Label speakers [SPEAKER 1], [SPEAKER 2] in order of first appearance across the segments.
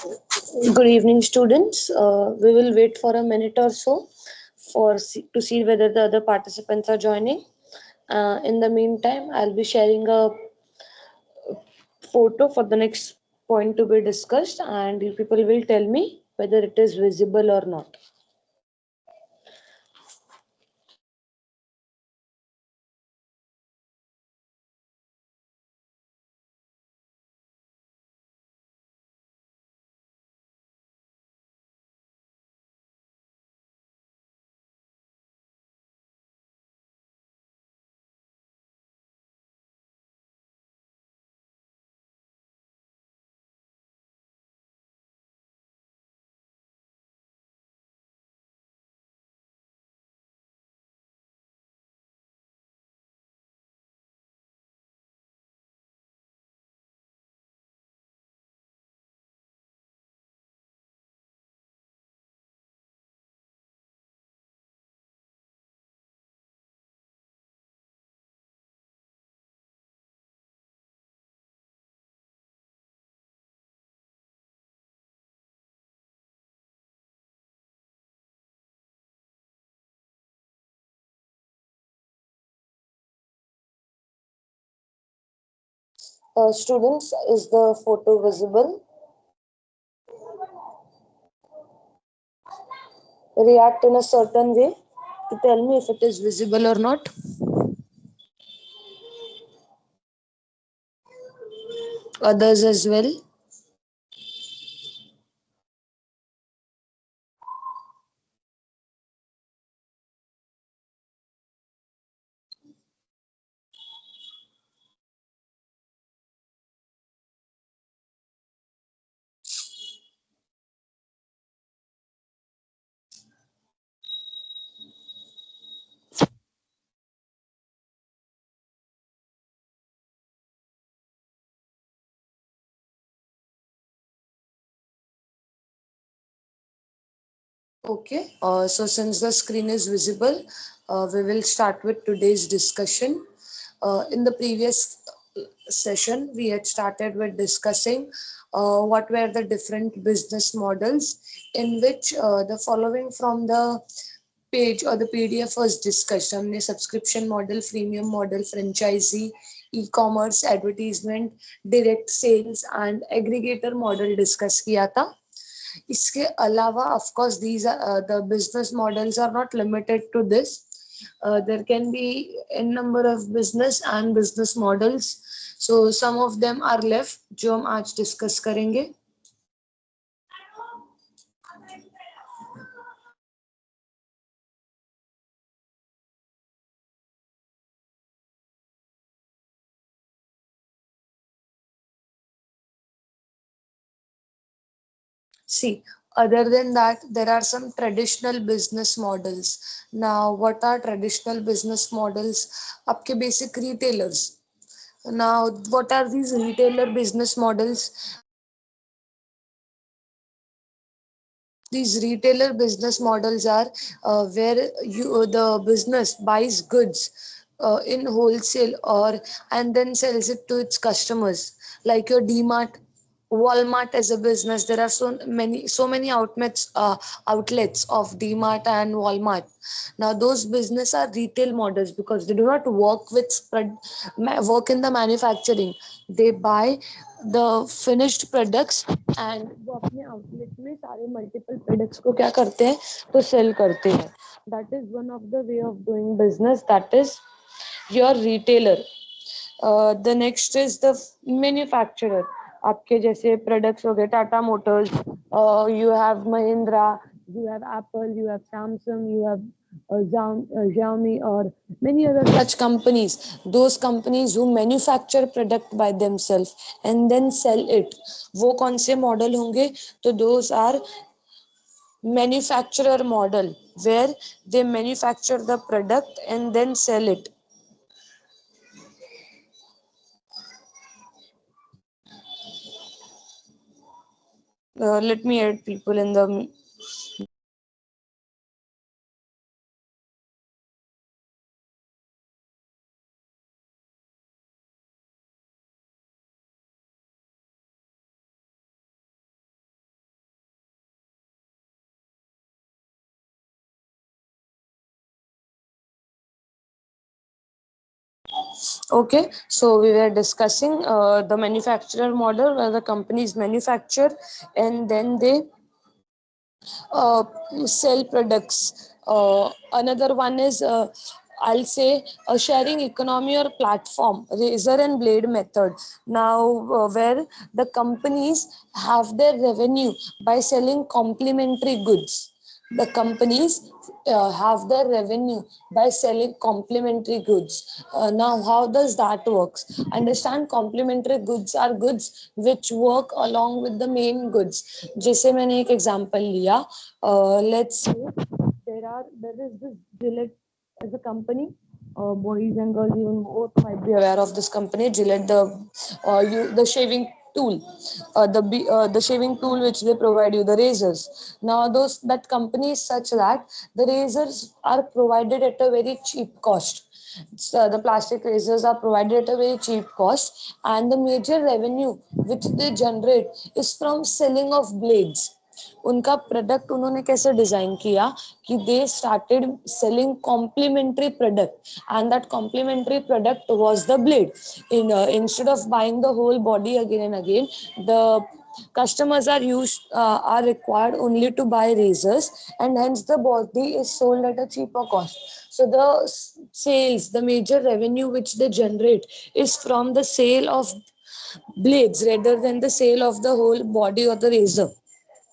[SPEAKER 1] Good evening, students. We will wait for a minute or so to see whether the other participants are joining. In the meantime, I'll be sharing a photo for the next point to be discussed, and you people will tell me whether it is visible or not. Students, is the photo visible? React in a certain way to tell me if it is visible or not. Others as well. Okay, so since the screen is visible, we will start with today's discussion. In the previous session, we had started with discussing what were the different business models in which the following from the page or the PDF was discussed. हमने subscription model, freemium model, franchisee, e-commerce, advertisement, direct sales and aggregator model discuss किया था. इसके अलावा of course these are the business models are not limited to this. There can be n number of business and business models, so some of them are left जो हम आज discuss करेंगे. See, other than that, there are some traditional business models. Now, what are traditional business models? आपके basic retailers. Now, what are these retailer business models? These retailer business models are where the business buys goods in wholesale or and then sells it to its customers, like your DMart, Walmart as a business. There are so many outlets of DMart and Walmart. Now those business are retail models because they do not work with work in the manufacturing. They buy the finished products and वो अपने outlet में सारे multiple products को क्या करते हैं तो cell करते हैं. That is one of the way of doing business, that is your retailer. The next is the manufacturer. आपके जैसे प्रोडक्ट्स हो गए Tata Motors, you have Mahindra, you have Apple, you have Samsung, you have Xiaomi or many other such companies. Those companies who manufacture product by themselves and then sell it. वो कौन से model होंगे? तो those are manufacturer model where they manufacture the product and then sell it. Let me add people in the Okay, so we were discussing the manufacturer model where the companies manufacture and then they uh, sell products. Another one is, I'll say, a sharing economy or platform, razor and blade method. Now, where the companies have their revenue by selling complementary goods. The companies have their revenue by selling complementary goods. Now, how does that works? Understand, complementary goods are goods which work along with the main goods. जैसे मैंने एक example लिया, let's say there is this Gillette as a company. Boys and girls even both might be aware of this company, Gillette, the shaving tool, the shaving tool which they provide you, the razors. Now those that company is such that the razors are provided at a very cheap cost. So the plastic razors are provided at a very cheap cost, and the major revenue which they generate is from selling of blades. उनका product उन्होंने कैसे design किया कि they started selling complementary product and that complementary product was the blade in instead of buying the whole body again and again, the customers are required only to buy razors, and hence the body is sold at a cheaper cost. So the sales, the major revenue which they generate is from the sale of blades rather than the sale of the whole body or the razor.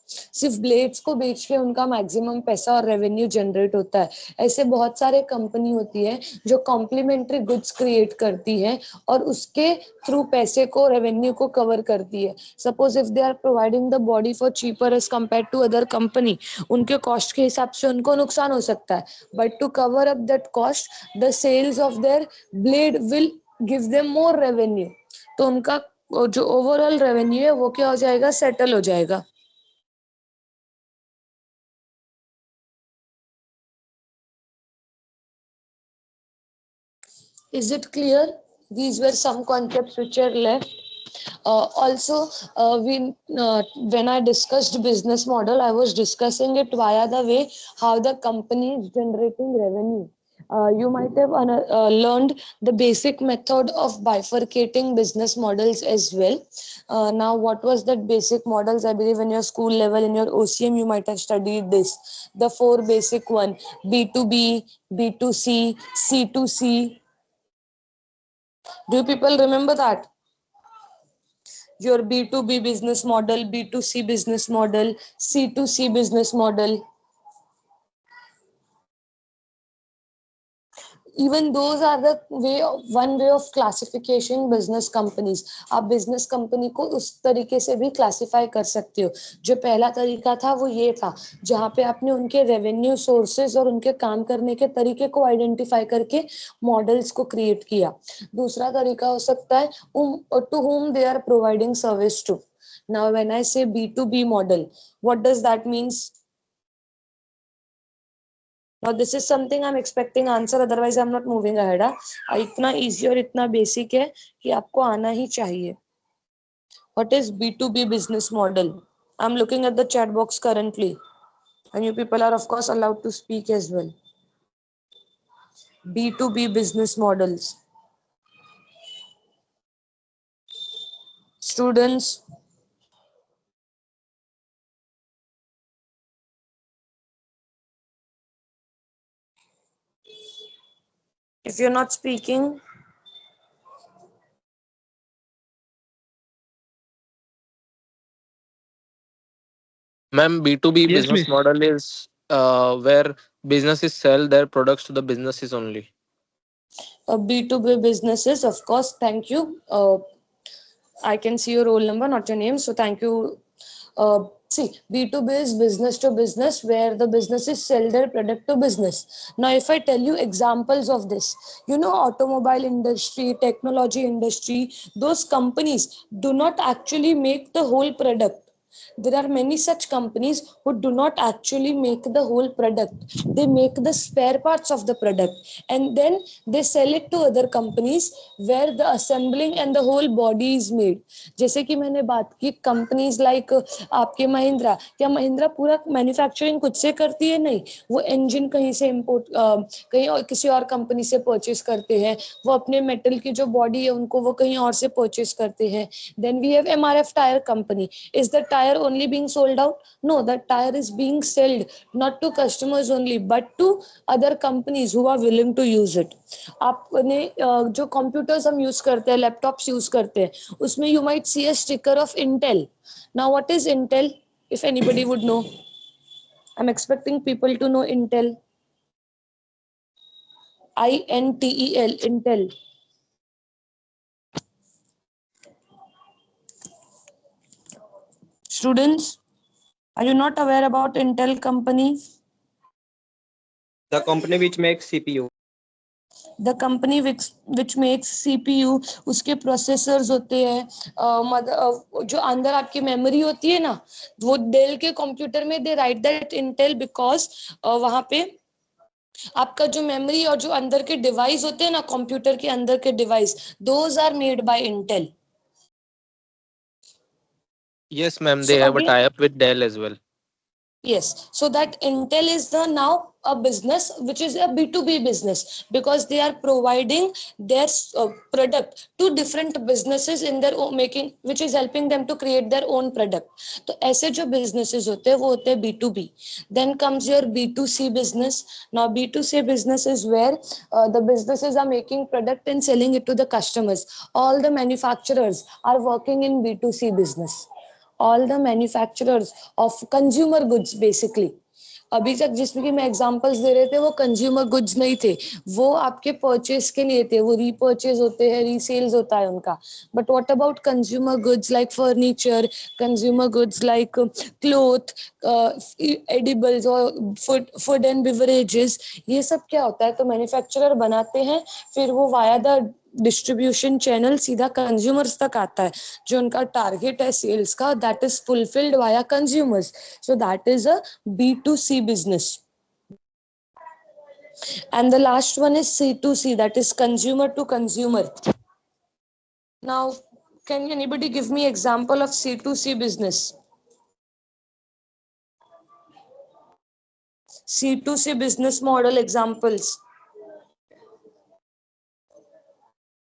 [SPEAKER 1] सिर्फ blades को बेच के उनका maximum पैसा और revenue generate होता है. ऐसे बहुत सारे कंपनी होती है जो कॉम्प्लीमेंट्री गुड्स क्रिएट करती है और उसके थ्रू पैसे को, रेवेन्यू को कवर करती है. Suppose if they are providing the body for cheaper as compare to other company, उनके कॉस्ट के हिसाब से उनको नुकसान हो सकता है, but to cover up that cost the sales of their blade will give them more revenue. तो उनका जो ओवरऑल रेवेन्यू है वो क्या हो जाएगा, सेटल हो जाएगा. Is it clear? These were some concepts which are left. Also, when I discussed business model, I was discussing it via the way how the company is generating revenue. You might have learned the basic method of bifurcating business models as well. Now, what was that basic models? I believe in your school level, in your OCM, you might have studied this. The four basic one: B2B, B2C, C2C. Do you people remember that? Your B2B business model, B2C business model, C2C business model. Even those are the one way of classification business companies. आप business company को उस तरीके से भी classify कर सकते हो. जो पहला तरीका था वो ये था, जहाँ पे आपने उनके revenue sources और उनके काम करने के तरीके को identify करके models को create किया. दूसरा तरीका हो सकता है to whom they are providing service to. Now when I say B2B model, what does that means? Now this is something I'm expecting answer, otherwise I'm not moving ahead. इतना easy और इतना basic है कि आपको आना ही चाहिए. What is B2B business model? I'm looking at the chat box currently, and you people are of course allowed to speak as well. B2B business models. Students, if you're not speaking,
[SPEAKER 2] Ma'am, B2B
[SPEAKER 3] Yes,
[SPEAKER 2] business
[SPEAKER 3] please.
[SPEAKER 2] model is where businesses sell their products to the businesses only.
[SPEAKER 1] B2B businesses, of course, thank you. I can see your roll number, not your name. So thank you. See, B2B is business to business, where the businesses sell their product to business. Now, if I tell you examples of this, automobile industry, technology industry, those companies do not actually make the whole product. There are many such companies who do not actually make the whole product. They make the spare parts of the product and then they sell it to other companies where the assembling and the whole body is made. जैसे कि मैंने बात की companies like आपके महिंद्रा, क्या महिंद्रा पूरा manufacturing खुद से करती है? नहीं, वो इंजन कहीं से इम्पोर्ट, कहीं और किसी और कंपनी से परचेज करते हैं। वो अपने मेटल की जो बॉडी है उनको वो कहीं और से परचेज करते हैं। Then we have MRF tyre company. Is the tyre only being sold out? No, the tire is being sold not to customers only but to other companies who are willing to use it. आपने जो computers हम use करते हैं, laptops use करते हैं, उसमें you might see a sticker of Intel. Now what is Intel? if anybody would know, I'm expecting people to know Intel. Intel, Intel. Students, are you not aware about Intel company?
[SPEAKER 3] The company which makes CPU.
[SPEAKER 1] The company which makes CPU, उसके processors होते हैं, जो अंदर आपकी memory होती है ना, वो डेल के कंप्यूटर में दे राइट दैट इंटेल बिकॉज वहां पे आपका जो मेमोरी और जो अंदर के डिवाइस होते हैं ना, कंप्यूटर के अंदर के device, those are made by Intel.
[SPEAKER 2] Yes, ma'am.
[SPEAKER 1] So
[SPEAKER 2] They have a
[SPEAKER 1] again,
[SPEAKER 2] tie-up with Dell as well.
[SPEAKER 1] yes, so that Intel is the now a business which is a B2B business because they are providing their product to different businesses in their own making, which is helping them to create their own product. तो ऐसे जो businesses होते हैं वो होते हैं B2B. Then comes your B2C business. Now B2C business is where the businesses are making product and selling it to the customers. All the manufacturers are working in B2C business. All the manufacturers of consumer goods basically. अभी तक जिसमें कि मैं examples दे रहे थे वो consumer goods नहीं थे, वो आपके परचेस के लिए थे, वो रीपर्चेज होते हैं, रीसेल्स होता है उनका. But what about consumer goods like furniture, consumer goods like cloth, edibles और फूड एंड बिवरेजेस, ये सब क्या होता है? तो मैन्युफैक्चरर बनाते हैं, फिर वो वाया द डिस्ट्रीब्यूशन चैनल सीधा कंज्यूमर्स तक आता है. जो उनका टारगेट है सेल्स का, that is fulfilled via consumers. So that is a B2C business. And the last one is C2C, that is consumer to consumer. Now, can anybody give me example of C2C business? C2C business model examples.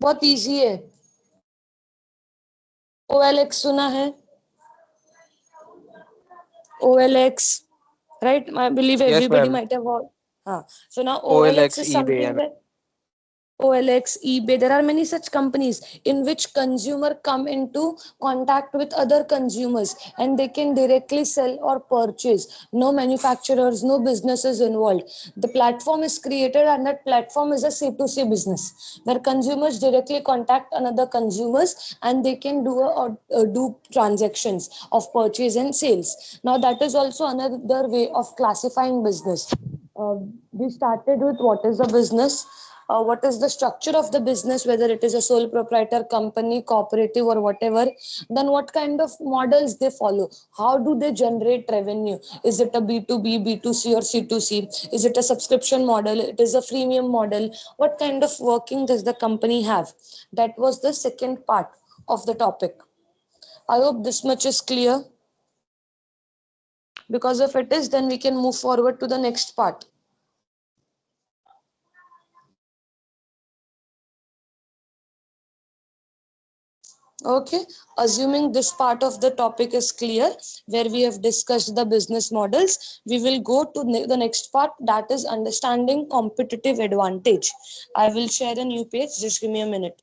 [SPEAKER 1] बहुत easy है. OLX सुना है? OLX, right? I believe
[SPEAKER 2] Yes,
[SPEAKER 1] everybody
[SPEAKER 2] ma'am.
[SPEAKER 1] might have heard. So now OLX
[SPEAKER 2] OLX,
[SPEAKER 1] is
[SPEAKER 2] eBay,
[SPEAKER 1] something
[SPEAKER 2] and
[SPEAKER 1] that OLX, eBay, there are many such companies in which consumer come into contact with other consumers and they can directly sell or purchase. No manufacturers, no businesses involved. The platform is created and that platform is a C2C business where consumers directly contact another consumers and they can do transactions of purchase and sales. Now that is also another way of classifying business. We started with what is a business, what is the structure of the business, whether it is a sole proprietor company, cooperative, or whatever. Then what kind of models they follow, how do they generate revenue? Is it a B2B, B2C, or C2C? Is it a subscription model? It is a freemium model? What kind of working does the company have? That was the second part of the topic. I hope this much is clear, because if it is, then we can move forward to the next part. Okay, assuming this part of the topic is clear, where we have discussed the business models, we will go to the next part, that is understanding competitive advantage. I will share a new page, just give me a minute.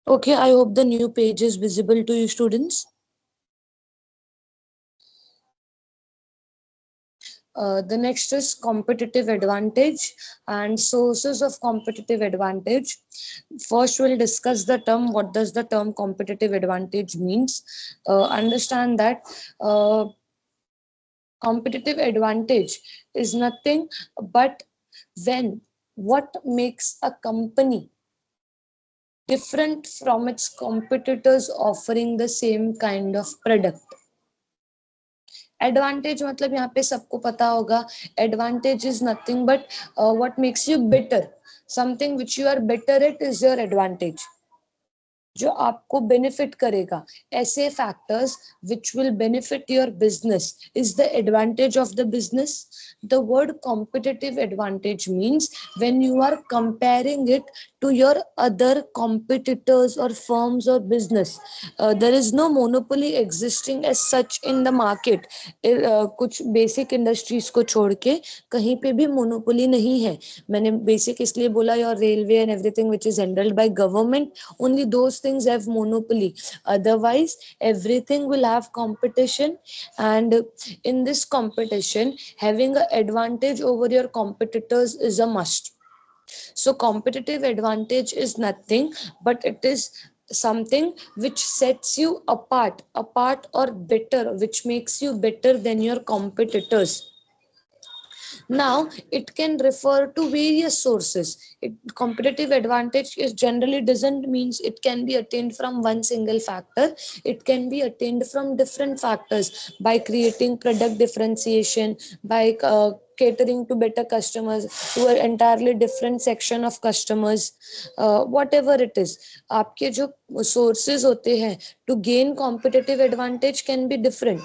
[SPEAKER 1] Okay, I hope the new page is visible to you students. The next is competitive advantage and sources of competitive advantage. First, we'll discuss the term. What does the term competitive advantage means? Understand that competitive advantage is nothing but when what makes a company different from its competitors offering the same kind of product. Advantage मतलब यहाँ पे सबको पता होगा advantage is nothing but what makes you better something which you are better it is your advantage जो आपको benefit करेगा ऐसे factors which will benefit your business is the advantage of the business the word competitive advantage means when you are comparing it to your other competitors or firms or business. There is no monopoly existing as such in the market. कुछ basic industries को छोड़ के कहीं पे भी monopoly नहीं है मैंने बेसिक इसलिए बोला your railway and everything which is handled by government only those things have monopoly otherwise everything will have competition and in this competition having an advantage over your competitors is a must so competitive advantage is nothing but it is something which sets you apart or better which makes you better than your competitors. Now, it can refer to various sources. Competitive advantage is generally doesn't means it can be attained from one single factor. It can be attained from different factors by creating product differentiation, by catering to better customers, to an entirely different section of customers, whatever it is. आपके जो sources होते हैं to gain competitive advantage can be different,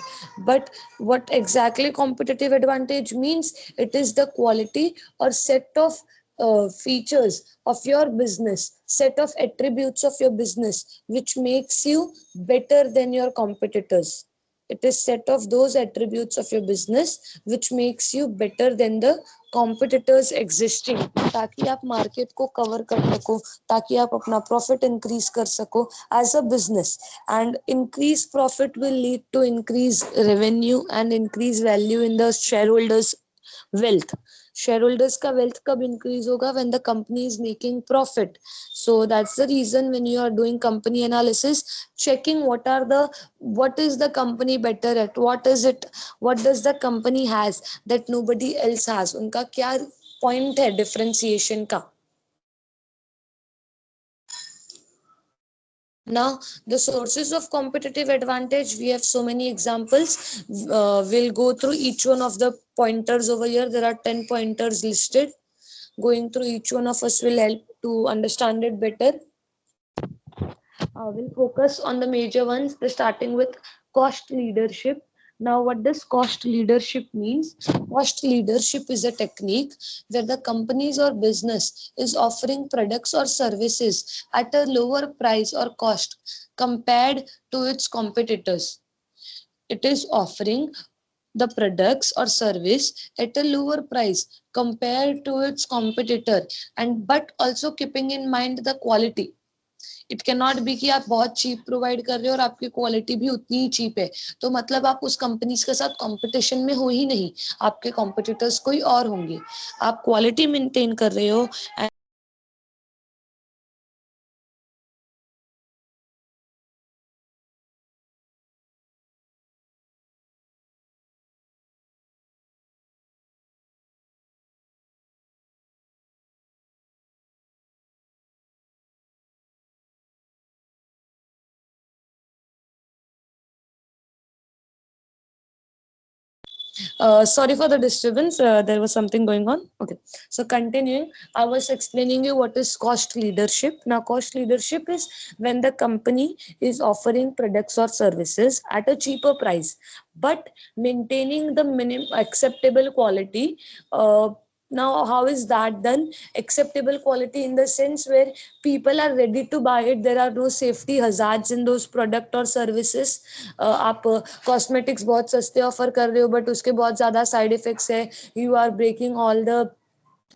[SPEAKER 1] but what exactly competitive advantage means it is the quality or set of features of your business set of attributes of your business which makes you better than your competitors. It is set of those attributes of your business which makes you better than the competitors existing ताकि आप market को cover कर सको ताकि आप अपना profit increase कर सको as a business and increase profit will lead to increase revenue and increase value in the shareholders wealth. Shareholders का wealth कब increase होगा when the company is making profit. So that's the reason when you are doing company analysis checking what is the company better at what does the company has that nobody else has उनका क्या point है differentiation का. Now, the sources of competitive advantage, we have so many examples. We'll go through each one of the pointers over here. There are 10 pointers listed. Going through each one of us will help to understand it better. We'll focus on the major ones, the starting with cost leadership. Now, what does cost leadership means? Cost leadership is a technique where the companies or business is offering products or services at a lower price or cost compared to its competitors. It is offering the products or service at a lower price compared to its competitor and but also keeping in mind the quality. It can not be कि आप बहुत cheap provide कर रहे हो और आपकी quality भी उतनी ही चीप है तो मतलब आप उस कंपनीज के साथ कंपटीशन में हो ही नहीं आपके कॉम्पिटिटर्स कोई और होंगे आप क्वालिटी मेंटेन कर रहे हो sorry for the disturbance. There was something going on. Okay. So continuing, I was explaining you what is cost leadership. Now, cost leadership is when the company is offering products or services at a cheaper price, but maintaining the minimum acceptable quality. Now, how is that done? Acceptable quality in the sense where people are ready to buy it. There are no safety hazards in those product or services. आप cosmetics बहुत सस्ते offer कर रहे हो but उसके बहुत ज्यादा side effects है you are breaking all the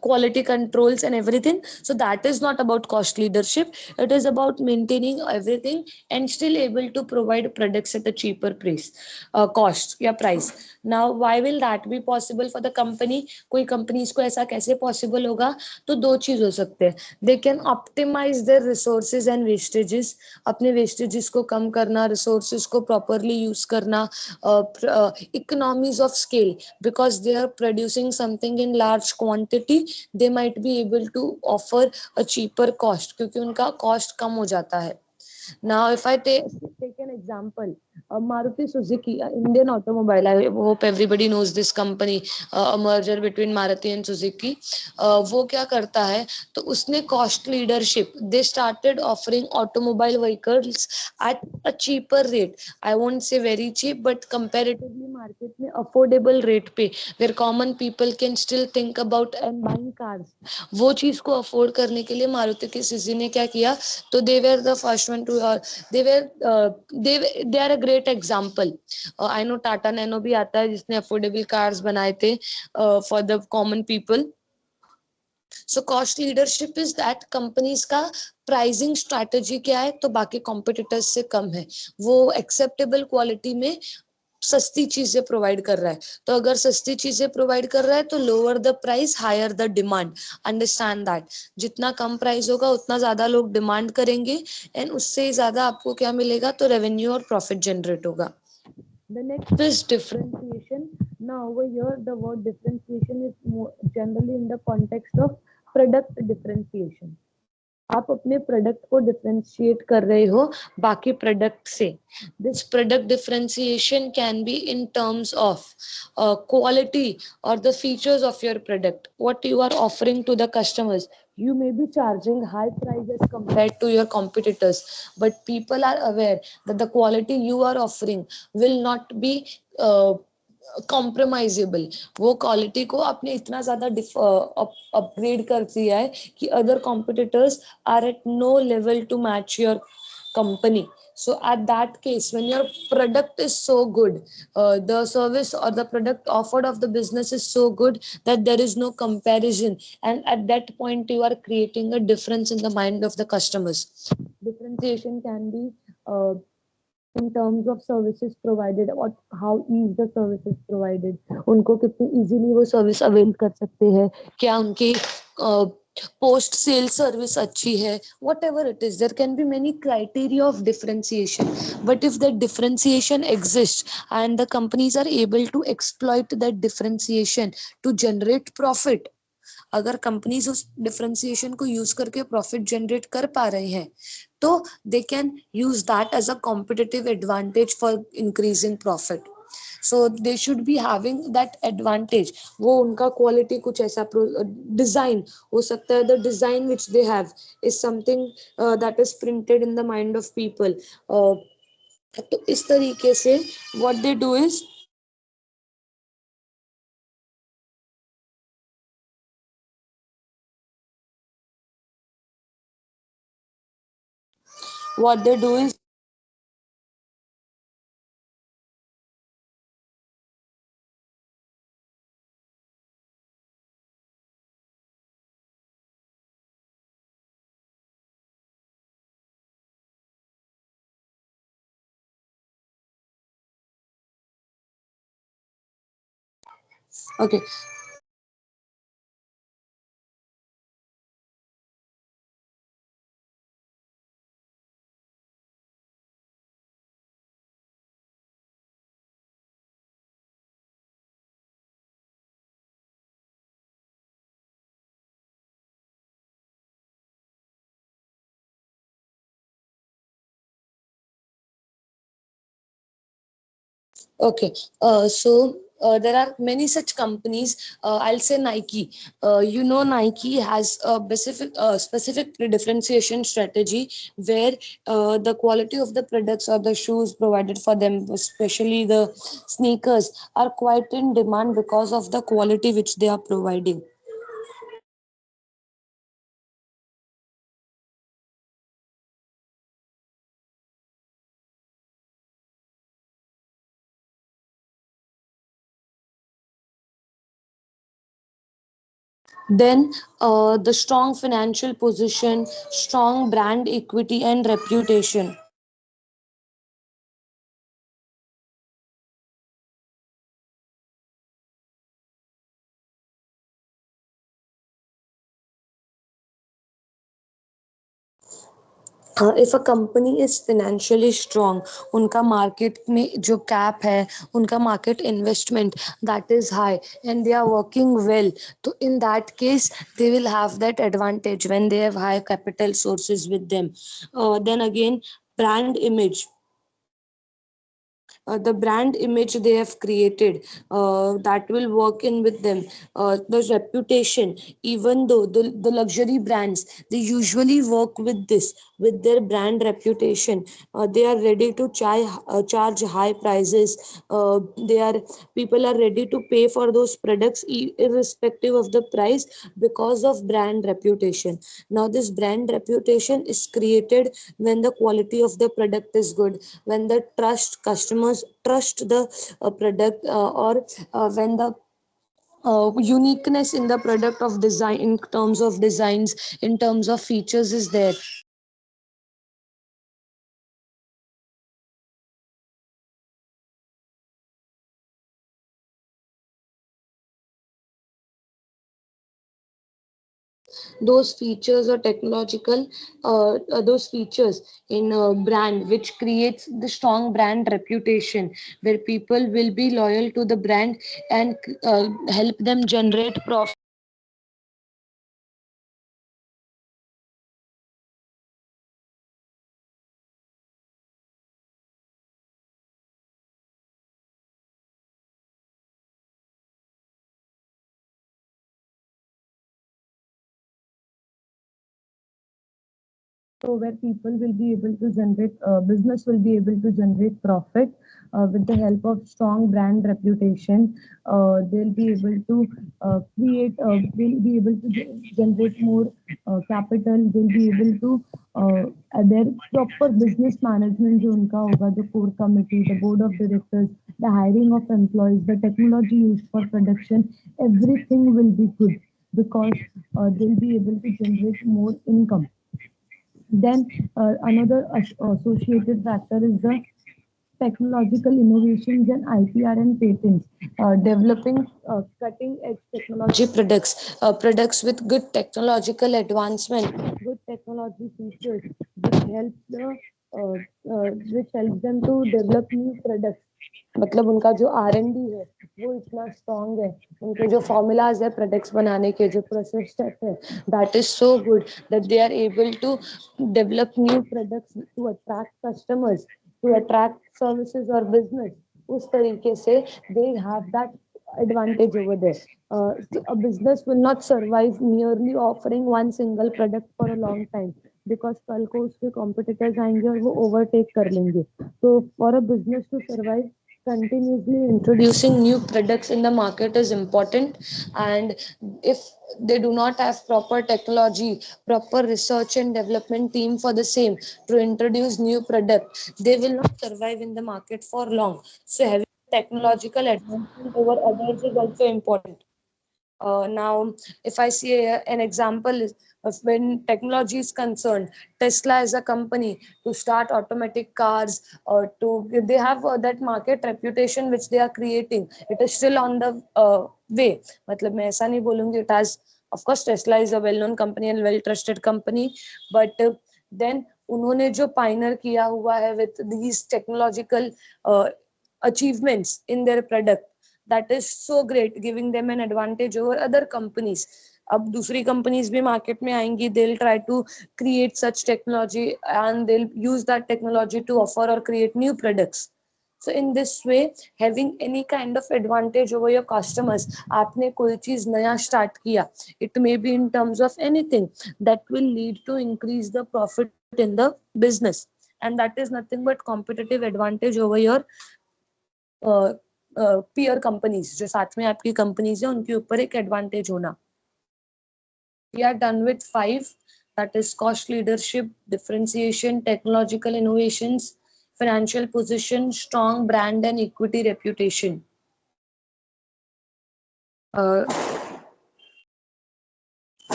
[SPEAKER 1] quality controls and everything. So that is not about cost leadership. It is about maintaining everything and still able to provide products at a cheaper price, cost या price. Now why will that be possible for the company? कोई companies को ऐसा कैसे possible होगा? तो दो चीज हो सकते हैं. They can optimize their resources and wastages. अपने wastages को कम करना, resources को properly use करना, economies of scale, because they are producing something in large quantity, they might be able to offer a cheaper cost क्योंकि उनका cost कम हो जाता है. Now, if I take an example, Maruti Suzuki, Indian automobile, I hope everybody knows this company, a merger between Maruti and Suzuki. वो क्या करता है? तो उसने cost leadership. They started offering automobile vehicles at a cheaper rate. I won't say very cheap, but comparatively market में affordable rate पे, where common people can still think about and buying cars. वो चीज को afford करने के लिए मारुति की Suzuki ने क्या किया? तो they were the first one to they were they are a great example. I know Tata Nano भी आता है जिसने affordable cars बनाए थे for the common people. So cost leadership is that companies का pricing strategy क्या है? तो बाकी competitors से कम है. वो acceptable quality में सस्ती चीजें प्रोवाइड कर रहा है. तो अगर सस्ती चीजें प्रोवाइड कर रहा है तो lower the price, higher the demand. Understand that. जितना कम प्राइस होगा उतना ज्यादा लोग डिमांड करेंगे एंड उससे ज्यादा आपको क्या मिलेगा? तो रेवेन्यू और प्रॉफिट जनरेट होगा. The next is differentiation. Now over here the word differentiation is more generally in the context of product differentiation. आप अपने प्रोडक्ट को डिफरेंशिएट कर रहे हो बाकी प्रोडक्ट से. This product differentiation can be in terms of quality और the features of your product, what you are offering to the customers. You may be charging high prices compared to your competitors, but people are aware that the quality you are offering will not be कॉम्प्रोमाइजेबल. वो quality को आपने इतना ज्यादा upgrade कर दिया है कि other competitors are at no level to match your company. So at that case, when your product is so good, the service or the product offered of the business is so good that there is no comparison, and at that point you are creating a difference in the mind of the customers. Differentiation can be in terms of services provided or how ease the service is provided. उनको कितनी easily वो service avail कर सकते हैं, क्या उनकी post sale service अच्छी है, whatever it is. There can be many criteria of differentiation, but if that differentiation exists and the companies are able to exploit that differentiation to generate profit, अगर companies उस differentiation को use करके profit generate कर पा रहे हैं तो they can use that as a competitive advantage for increasing profit. So they should be having that advantage. वो उनका क्वालिटी कुछ ऐसा डिजाइन हो सकता है. The design which they have is something that is printed in the mind of people. तो इस तरीके से what they do is what they do is okay. Okay, there are many such companies. I'll say Nike. Nike has a specific differentiation strategy where the quality of the products or the shoes provided for them, especially the sneakers, are quite in demand because of the quality which they are providing. Then the strong financial position, strong brand equity and reputation. If a company is financially strong, उनका market में जो cap है, उनका market investment that is high and they are working well, तो in that case they will have that advantage when they have high capital sources with them. Then again, brand image, the brand image they have created, that will work in with them. The reputation, even though the luxury brands they usually work with this, with their brand reputation, they are ready to charge high prices. They are People are ready to pay for those products irrespective of the price because of brand reputation. Now this brand reputation is created when the quality of the product is good, when the trust customers trust the product, or when the uniqueness in the product of design, in terms of designs, in terms of features is there. Those features or technological, those features in a brand which creates the strong brand reputation, where people will be loyal to the brand and help them generate profit. So where people will be able to generate, business will be able to generate profit with the help of strong brand reputation. They'll be able to they'll be able to generate more capital. They'll be able to their proper business management जो उनका होगा, the core committee, the board of directors, the hiring of employees, the technology used for production, everything will be good because they'll be able to generate more income. Then another associated factor is the technological innovations and IPR and patents, developing cutting edge technology products, products with good technological advancement, good technology features, which helps them to develop new products. मतलब उनका जो R&D है वो इतना strong है, उनके जो formulas है प्रोडक्ट्स बनाने के, जो प्रोसेस स्टेप है, that is so good that they are able to develop new products to attract customers, to attract services और बिजनेस. उस तरीके से they have that advantage over there. A business will not survive merely offering one single product for a long time, because कल को उसके competitors आएंगे और वो overtake कर लेंगे. So for a business to survive, continuously introducing new products in the market is important. And if they do not have proper technology, proper research and development team for the same to introduce new product, they will not survive in the market for long. So having technological advancement over others is also important. Now, if I see an example of when technology is concerned, Tesla is a company to start automatic cars, or to they have that market reputation which they are creating. It is still on the way. मतलब मैं ऐसा नहीं बोलूँगी. It has, of course, Tesla is a well-known company and well-trusted company, but then उन्होंने जो pioneer किया हुआ है with these technological achievements in their product, that is so great, giving them an advantage over other companies. अब दूसरी companies भी market में आएंगी, they'll try to create such technology and they'll use that technology to offer or create new products. So in this way, having any kind of advantage over your customers, आपने कोई चीज नया start किया, it may be in terms of anything that will lead to increase the profit in the business, and that is nothing but competitive advantage over your peer companies, जो साथ में आपकी companies है उनके ऊपर एक एडवांटेज होना. We are done with 5, that is cost leadership, differentiation, technological innovations, financial position, strong brand and equity reputation.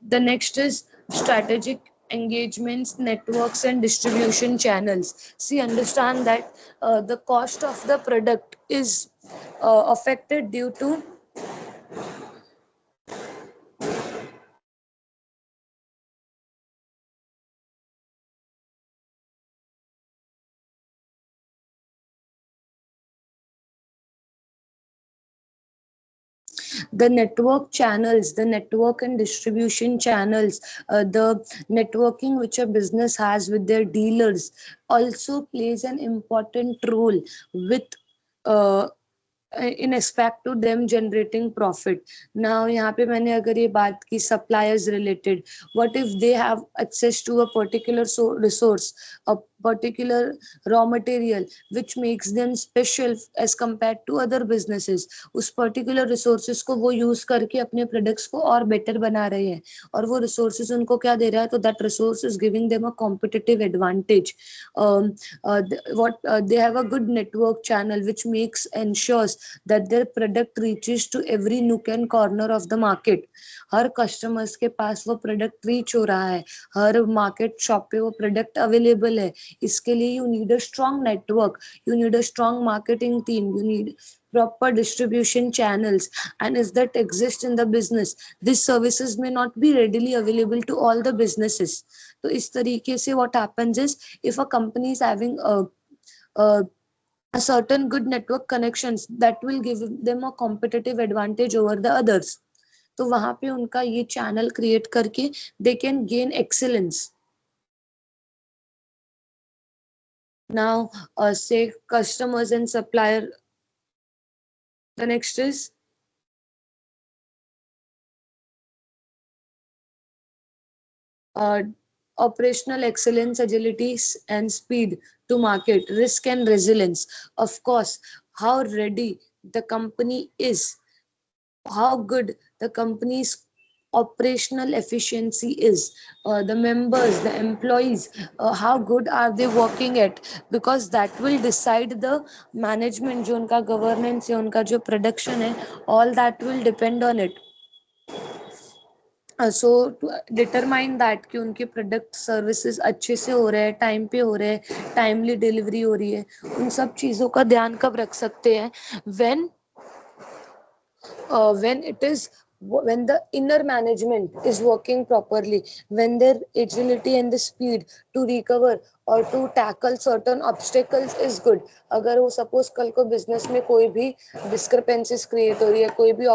[SPEAKER 1] The next is strategic engagements, networks, and distribution channels. See, understand that the cost of the product is affected due to the network channels, the network and distribution channels, the networking which a business has with their dealers also plays an important role with uh, in respect to them generating profit. Now यहाँ पे मैंने अगर ये बात की suppliers related, what if they have access to a particular resource, a particular raw material which makes them special as compared to other businesses, उस particular resources को वो use करके अपने products को और better बना रहे हैं और वो resources उनको क्या दे रहा है, तो that resource is giving them a competitive advantage. They have a good network channel which makes ensures that their product reaches to every nook and corner of the market. Her customers के पास वो product reach हो रहा है, हर market shop पे वो product available है. इसके लिए you need a strong network, you need a strong marketing team, you need proper distribution channels, and if that exists in the business, these services may not be readily available to all the businesses. तो इस तरीके से what happens is, if a company is having a certain good network connections, that will give them a competitive advantage over the others. तो वहां पे उनका ये channel create करके they can gain excellence. Now say customers and supplier. The next is uh, operational excellence, agility, and speed to market, risk and resilience. Of course, how ready the company is, how good the company's operational efficiency is, the members, the employees, how good are they working at, because that will decide the management, जो उनका governance है, उनका जो production है, all that will depend on it. So to determine that कि उनके product services अच्छे से हो रहे हैं, टाइम पे हो रहे हैं, टाइमली डिलीवरी हो रही है, उन सब चीज़ों का ध्यान कब रख सकते हैं, when it is, when the inner management is working properly, when their agility and the speed to recover or to tackle certain obstacles is good. अगर वो suppose कल को business में कोई भी discrepancies create हो रही है, कोई भी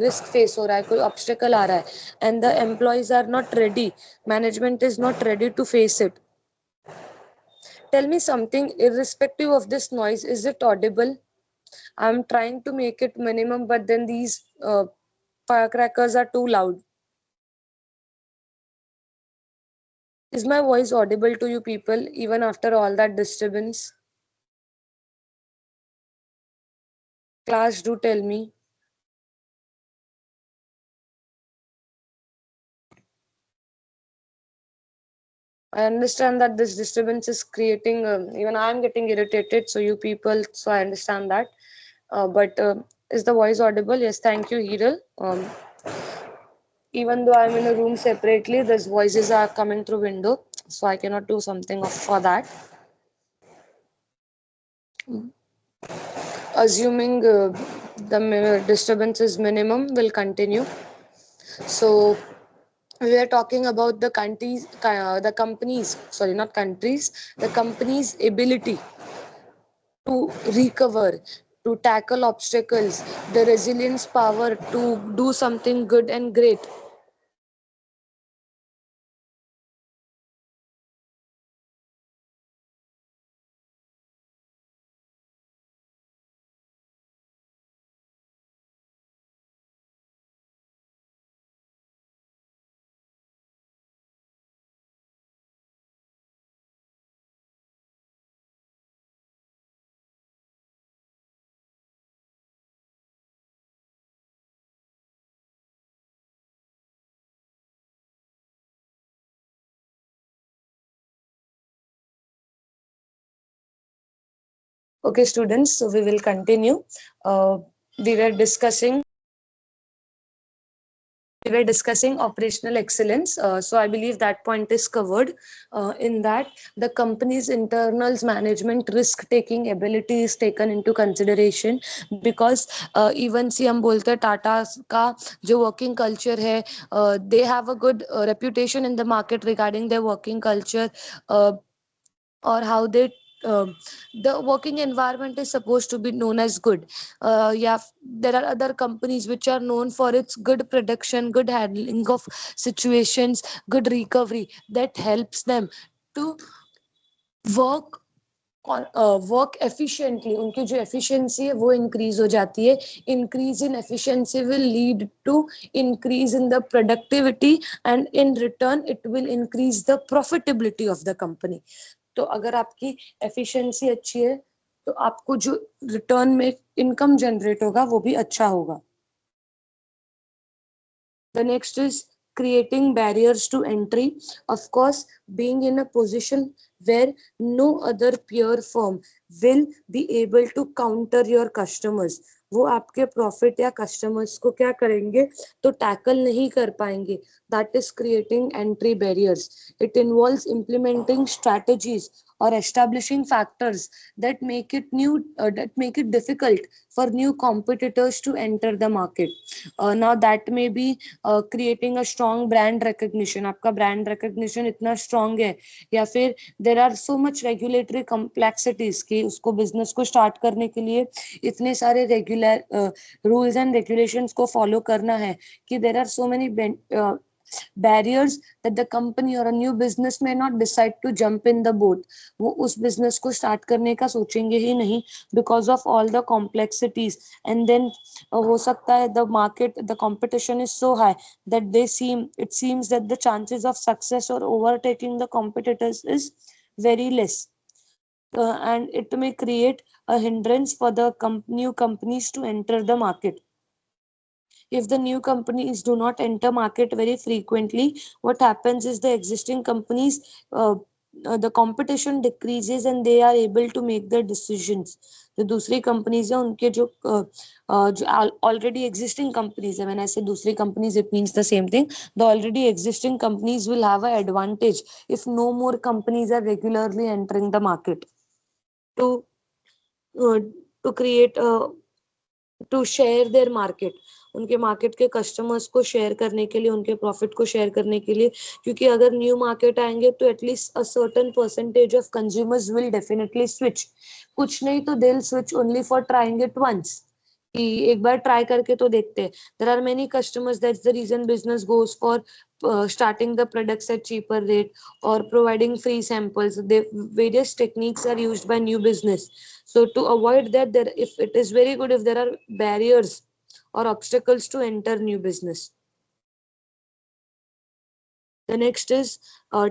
[SPEAKER 1] risk face हो रहा है, कोई obstacle आ रहा है, and the employees are not ready, management is not ready to face it. Tell me something, irrespective of this noise, is it audible? I'm trying to make it minimum, but then these firecrackers are too loud. Is my voice audible to you people even after all that disturbance? Class, do tell me. I understand that this disturbance is creating, even I'm getting irritated, so you people, so I understand that. But is the voice audible? Yes, thank you, Hiral. Even though I'm in a room separately, these voices are coming through window, so I cannot do something for that. Assuming the disturbance is minimum, will continue. So we are talking about the countries, the companies, sorry, not countries, the company's ability to recover, to tackle obstacles, the resilience power to do something good and great. Okay, students, so we will continue. We were discussing we were discussing operational excellence. So I believe that point is covered. In that, the company's internals management risk taking ability is taken into consideration because even see हम बोलते हैं टाटा का जो working culture है, they have a good reputation in the market regarding their working culture, uh, or how they the working environment is supposed to be known as good. Yeah, there are other companies which are known for its good production, good handling of situations, good recovery that helps them to work work efficiently. उनकी जो efficiency है वो increase हो जाती है. Increase in efficiency will lead to increase in the productivity and in return it will increase the profitability of the company. तो अगर आपकी एफिशिएंसी अच्छी है तो आपको जो रिटर्न में इनकम जनरेट होगा वो भी अच्छा होगा. The next is creating barriers to entry. Of course, being in a position where no other peer firm will be able to counter your customers. वो आपके प्रॉफिट या कस्टमर्स को क्या करेंगे तो टैकल नहीं कर पाएंगे. That is creating entry barriers. It involves implementing strategies or establishing factors that make it difficult for new competitors to enter the market. Now that may be creating a strong brand recognition. आपका brand recognition इतना strong है या फिर there are so much regulatory complexities कि उसको business को start करने के लिए इतने सारे regular rules and regulations को follow करना है कि there are so many barriers that the company or a new business may not decide to jump in the boat. वो उस business को start करने का सोचेंगे ही नहीं because of all the complexities. And then हो सकता है the competition is so high that it seems that the chances of success or overtaking the competitors is very less. And it may create a hindrance for the new companies to enter the market. If the new companies do not enter market very frequently, what happens is the existing companies, the competition decreases and they are able to make their decisions. जो दूसरी companies है उनके जो already existing companies है, when I say दूसरी companies it means the same thing. The already existing companies will have an advantage if no more companies are regularly entering the market. To create to share their market. उनके market के customers को share करने के लिए, उनके profit को share करने के लिए. क्योंकि अगर न्यू मार्केट आएंगे तो at least a certain percentage of consumers will definitely switch. कुछ नहीं तो they will switch only for trying it once कि एक बार ट्राई करके तो देखते हैं. There are many customers, that's the reason business goes for starting the products at cheaper rate or providing free samples. Various techniques are used by new business. So to avoid that, if it is very good if there are barriers or obstacles to enter new business. The next is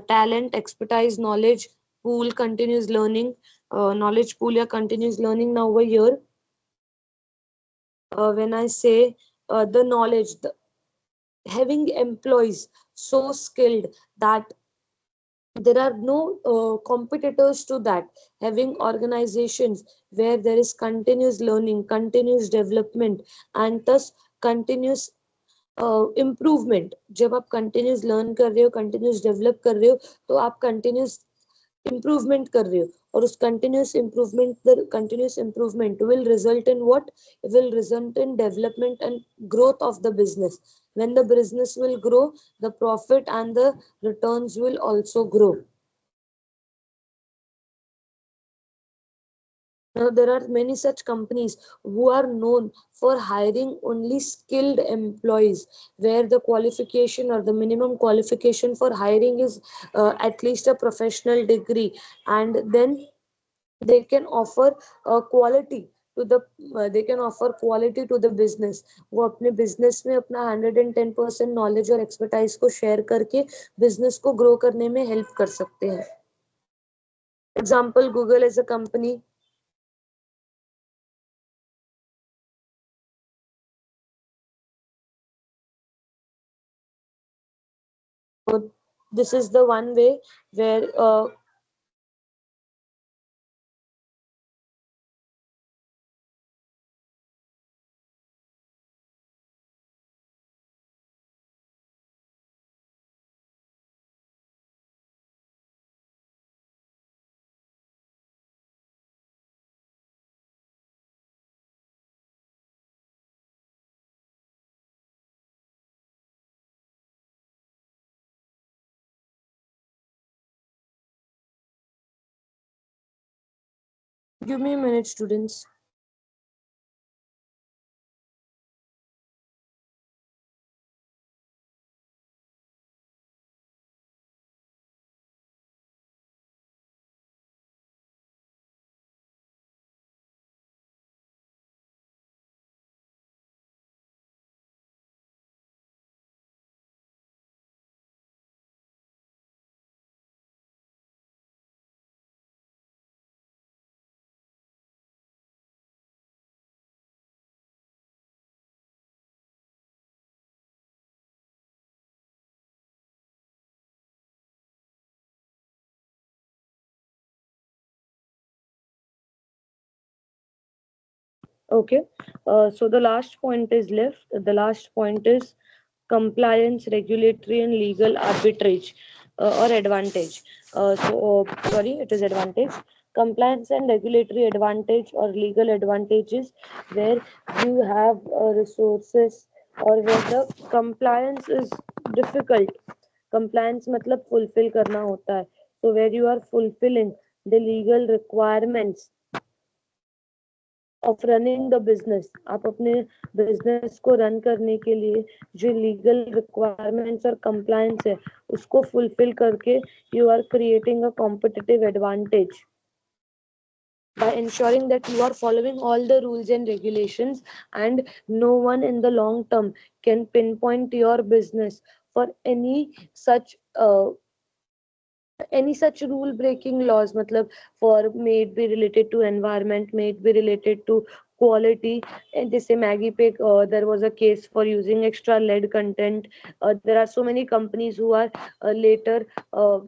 [SPEAKER 1] talent, expertise, knowledge pool, continuous learning. Knowledge pool या continuous learning. Now over here, when I say the knowledge, having employees so skilled that there are no competitors to that, having organizations where there is continuous learning, continuous development and thus continuous improvement. जब आप continuous learn कर रहे हो, continuous develop कर रहे हो तो आप continuous improvement कर रहे हो. और उस continuous improvement, the continuous improvement will result in what? It will result in development and growth of the business. When the business will grow, the profit and the returns will also grow. Now, there are many such companies who are known for hiring only skilled employees, where the qualification or the minimum qualification for hiring is at least a professional degree, and then they can offer quality to the they can offer quality to the business. वो अपने business में अपना 110% knowledge और expertise को share करके business को grow करने में help कर सकते हैं. Example, Google as a company. So this is the one way where Give me a minute, students. Okay. So the last point is left. The last point is compliance, regulatory, and legal arbitrage or advantage. Sorry, it is advantage. Compliance and regulatory advantage or legal advantages where you have resources or where the compliance is difficult. Compliance मतलब fulfill करना होता है. So where you are fulfilling the legal requirements of running the business. आप अपने business को run करने के लिए जो लीगल रिक्वायरमेंट्स और कंप्लायंस है उसको फुलफिल करके you are creating a competitive advantage by ensuring that you are following all the rules and regulations, and no one in the long term can pinpoint your business for any such rule breaking laws, matlab for may it be related to environment, may it be related to quality. And they say Maggie Pick, there was a case for using extra lead content. There are so many companies who are later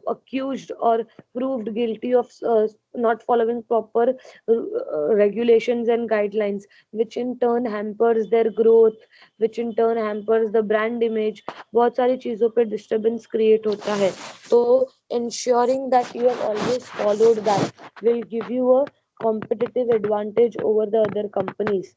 [SPEAKER 1] accused or proved guilty of not following proper regulations and guidelines, which in turn hampers their growth, which in turn hampers the brand image. बहुत सारी चीजों पे disturbance create होता है. तो ensuring that you have always followed that will give you a competitive advantage over the other companies.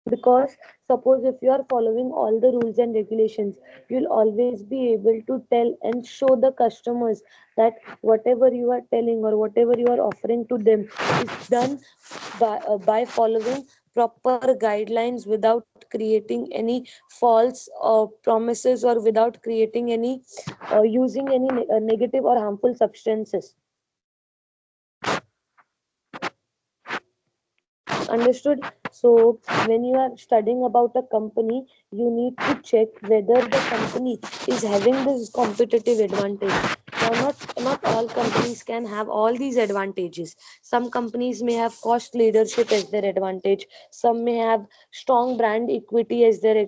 [SPEAKER 1] Because suppose if you are following all the rules and regulations, you'll always be able to tell and show the customers that whatever you are telling or whatever you are offering to them is done by following proper guidelines without creating any false promises or without creating any using any negative or harmful substances. Understood? So when you are studying about a company, you need to check whether the company is having this competitive advantage. Now, not all companies can have all these advantages. Some companies may have cost leadership as their advantage. Some may have strong brand equity as their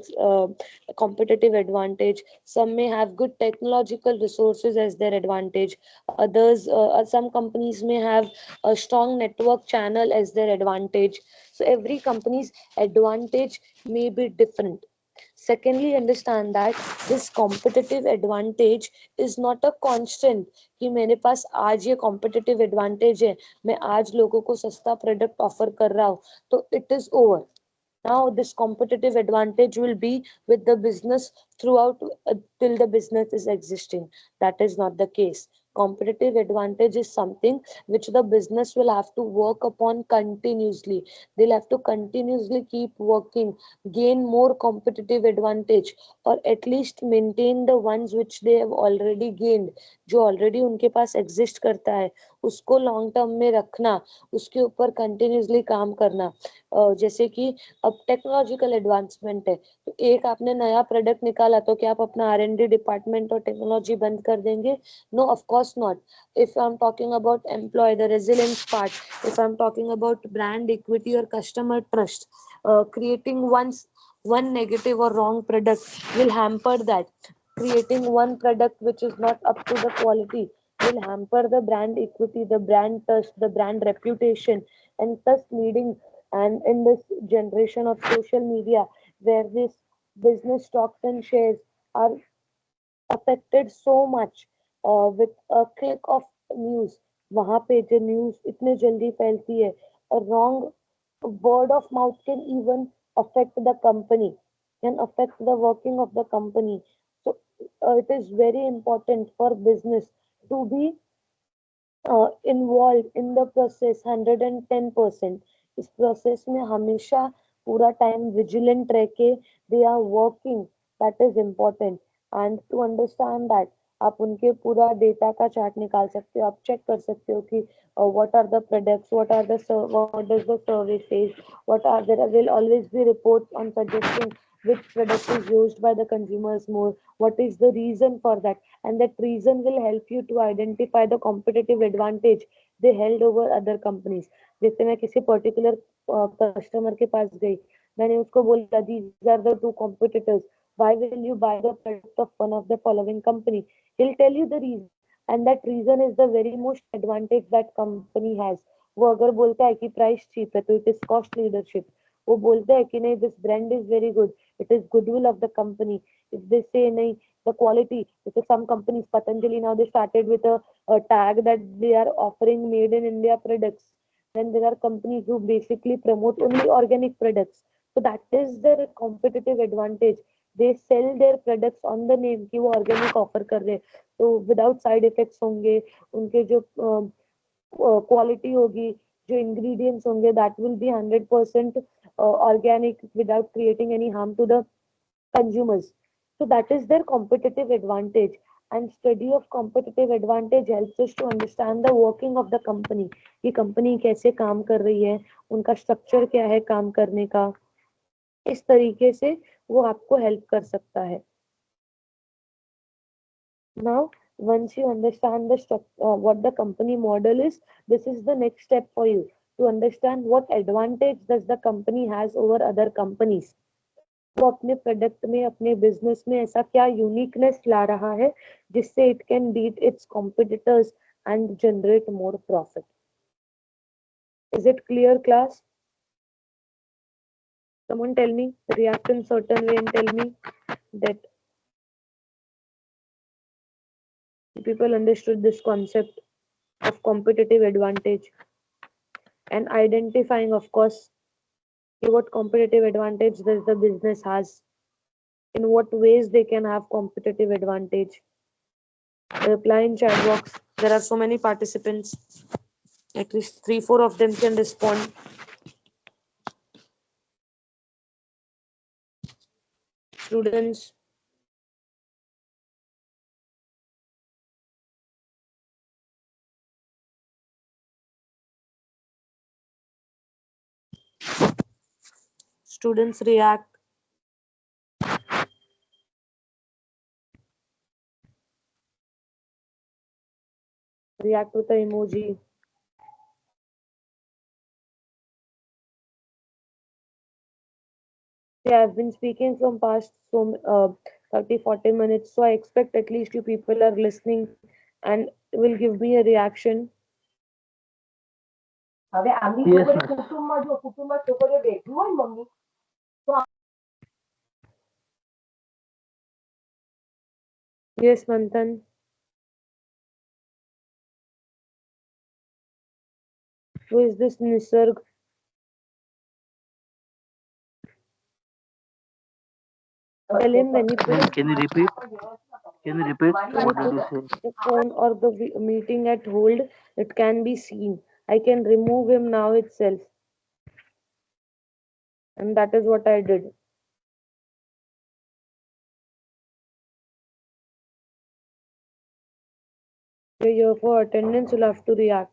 [SPEAKER 1] competitive advantage. Some may have good technological resources as their advantage. Some companies may have a strong network channel as their advantage. So every company's advantage may be different. Secondly, understand that this competitive advantage is not a constant कि मेरे पास आज ये competitive advantage है, मैं आज लोगों को सस्ता product offer कर रहा हूँ, तो it is over. Now this competitive advantage will be with the business throughout till the business is existing. That is not the case. Competitive advantage is something which the business will have to work upon continuously. They'll have to continuously keep working, gain more competitive advantage, or at least maintain the ones which they have already gained. जो already उनके पास exist करता है उसको long term में रखना, उसके ऊपर continuously काम करना. जैसे कि अब टेक्नोलॉजिकल एडवांसमेंट है, तो एक आपने नया प्रोडक्ट निकाला तो क्या आप अपना R&D डिपार्टमेंट और टेक्नोलॉजी बंद कर देंगे? No, of course not. if I'm talking about employee, the resilience part, if I'm talking about brand equity or customer trust, creating one negative or wrong product will hamper that. Creating one product which is not up to the quality will hamper the brand equity, the brand trust, the brand reputation, and thus leading. And in this generation of social media where this business stocks and shares are affected so much with a click of news, वहां पे जो news इतने जल्दी फैलती है, a wrong word of mouth can even affect the company, can affect the working of the company. it is very important for business to be involved in the process 110%. इस process में हमेशा पूरा time vigilant रह के they are working, that is important. And to understand that आप उनके पूरा data का चार्ट निकाल सकते हो, आप चेक कर सकते हो कि what are the products, what does the service is, what are there will always be reports on suggesting which product is used by the consumers more, what is the reason for that, and that reason will help you to identify the competitive advantage they held over other companies. जैसे मैं किसी particular customer के पास गई, मैंने उसको बोला these are the two competitors, why will you buy the product of one of the following company, he'll tell you the reason, and that reason is the very most advantage that company has. वो अगर बोलता है कि price cheap है तो it is cost leadership. वो बोलता है कि नहीं this brand is very good, it is goodwill of the company. If they से नहीं the quality, because some companies, Patanjali, now they started with a tag that they are offering made in India products. Then there are companies who basically promote only organic products, so that is their competitive advantage. They sell their products on the name कि वो organic offer कर रहे हैं, तो without side effects होंगे, उनके जो quality होगी, जो इंग्रेडिएंट्स होंगे, that will B 100% organic without creating any harm to the consumers. So that is their competitive advantage. And study of competitive advantage helps us to understand the working of the company. कि company कैसे काम कर रही है, उनका structure क्या है काम करने का, इस तरीके से वो आपको हेल्प कर सकता है. Now, once you understand the what the company model is, this is the next step for you to understand what advantage does the company has over other companies. वो अपने प्रोडक्ट में, अपने बिजनेस में ऐसा क्या यूनिकनेस ला रहा है जिससे it can beat its competitors and generate more profit. Is it clear class? Someone tell me, react in certain way and tell me that people understood this concept of competitive advantage and identifying, of course, what competitive advantage does the business has, in what ways they can have competitive advantage. Reply in chat box. There are so many participants. At least 3-4 of them can respond. Students. Students react. React with the emoji. Yeah, I've been speaking from past 30-40 minutes, so I expect at least you people are listening and will give me a reaction.
[SPEAKER 4] Yes, ma'am.
[SPEAKER 1] Yes, Manthan. Who is this Nisarg? Tell him when you
[SPEAKER 4] Ma'am,
[SPEAKER 1] put
[SPEAKER 4] can you repeat? Can you repeat? What did you say?
[SPEAKER 1] the phone or the meeting at hold, it can be seen. I can remove him now itself. And that is what I did. You're here for attendance, you'll have to react.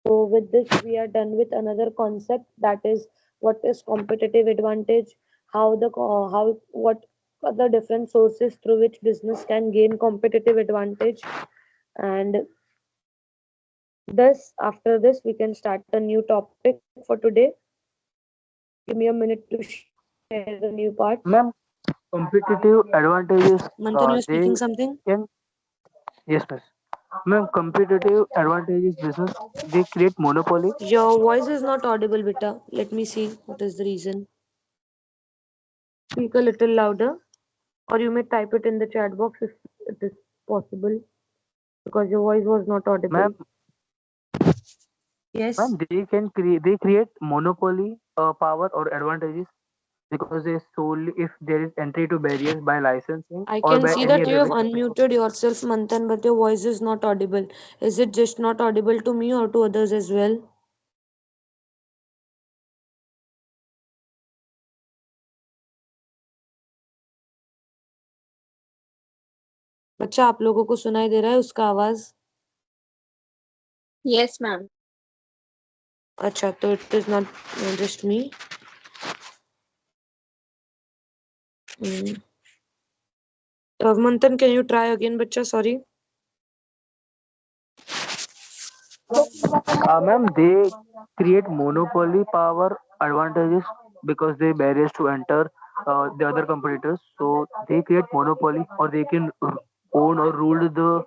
[SPEAKER 1] So with this, we are done with another concept, that is what is competitive advantage, what are the different sources through which business can gain competitive advantage, and thus after this we can start a new topic for today. Give me a minute to share the new part.
[SPEAKER 4] Ma'am, competitive advantages,
[SPEAKER 1] Manthan, you're
[SPEAKER 4] they
[SPEAKER 1] speaking something?
[SPEAKER 4] can, yes, miss. Ma'am, competitive advantages business, they create monopoly.
[SPEAKER 1] Your voice is not audible, beta. Let me see what is the reason. Speak a little louder, or you may type it in the chat box if it is possible, because your voice was not audible.
[SPEAKER 4] Ma'am,
[SPEAKER 1] Yes.
[SPEAKER 4] ma'am, they create monopoly, power or advantages. because they solely if there is entry to barriers by licensing
[SPEAKER 1] I
[SPEAKER 4] or
[SPEAKER 1] can
[SPEAKER 4] by
[SPEAKER 1] see
[SPEAKER 4] any
[SPEAKER 1] that you
[SPEAKER 4] other
[SPEAKER 1] have
[SPEAKER 4] way.
[SPEAKER 1] unmuted yourself, Manthan, but your voice is not audible. Is it just not audible to me or to others as well? बच्चा आप लोगों को सुनाई दे रहा है उसका आवाज?
[SPEAKER 5] Yes, ma'am.
[SPEAKER 1] अच्छा, तो it is not just me. Hmm. Manthan, can you try again, बच्चा? Sorry.
[SPEAKER 4] Ma'am, they create monopoly power advantages because they barriers to enter the other competitors. So they create monopoly, or they can own or rule the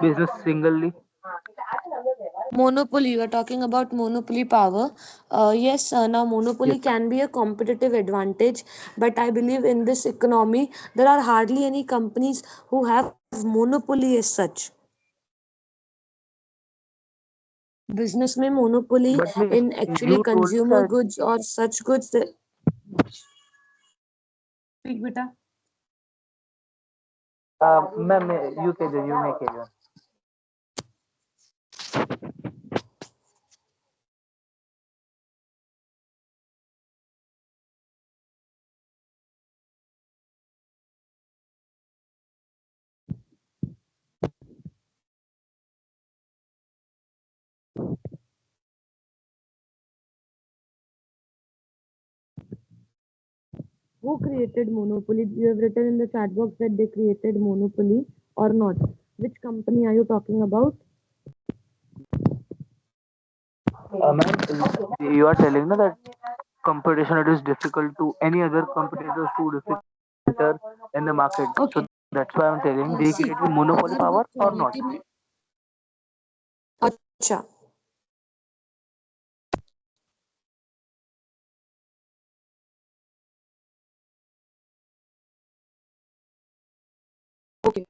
[SPEAKER 4] business singly.
[SPEAKER 1] Monopoly, you are talking about monopoly power. Yes, now
[SPEAKER 4] Yes,
[SPEAKER 1] monopoly can be a competitive advantage, but I believe in this economy, there are hardly any companies who have monopoly as such. Business में monopoly
[SPEAKER 4] but miss,
[SPEAKER 1] in actually
[SPEAKER 4] you told me
[SPEAKER 1] consumer
[SPEAKER 4] that.
[SPEAKER 1] goods or such goods. Speak, beta.
[SPEAKER 4] Ma'am, you may carry on.
[SPEAKER 1] Who created monopoly? You have written in the chat box that they created monopoly or not. Which company are you talking about?
[SPEAKER 4] Ma'am, you are telling me that competition it is difficult to any other competitors to difficult enter in the market. So
[SPEAKER 1] Okay.
[SPEAKER 4] that's why I'm telling they created
[SPEAKER 1] See,
[SPEAKER 4] monopoly
[SPEAKER 1] अगर
[SPEAKER 4] power
[SPEAKER 1] वो
[SPEAKER 4] or not.
[SPEAKER 1] quality में अच्छा okay.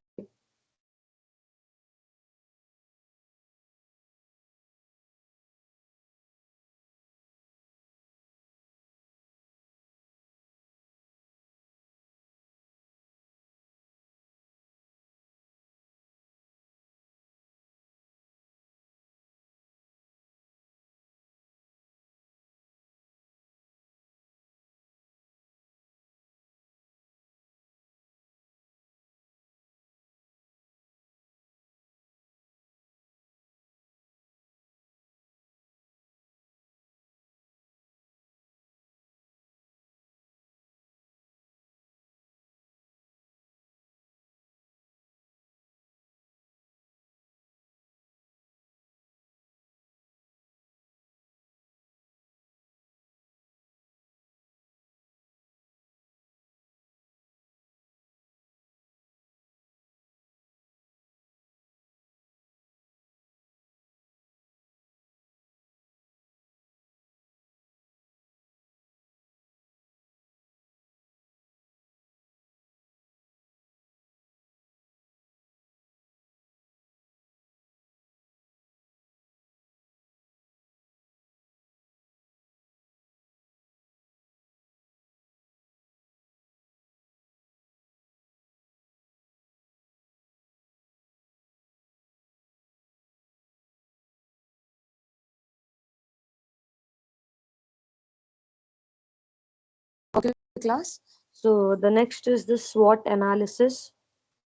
[SPEAKER 1] Okay, class. So the next is the SWOT analysis.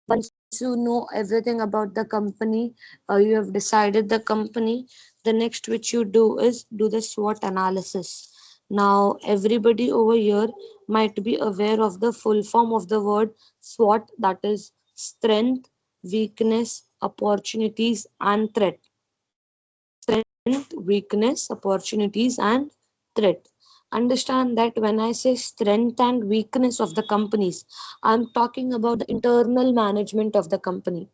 [SPEAKER 1] Once you know everything about the company, you have decided the company, the next which you do is do the SWOT analysis. Now, everybody over here might be aware of the full form of the word SWOT, that is strength, weakness, opportunities, and threat. Strength, weakness, opportunities, and threat. Understand that when I say strength and weakness of the companies, I'm talking about the internal management of the company.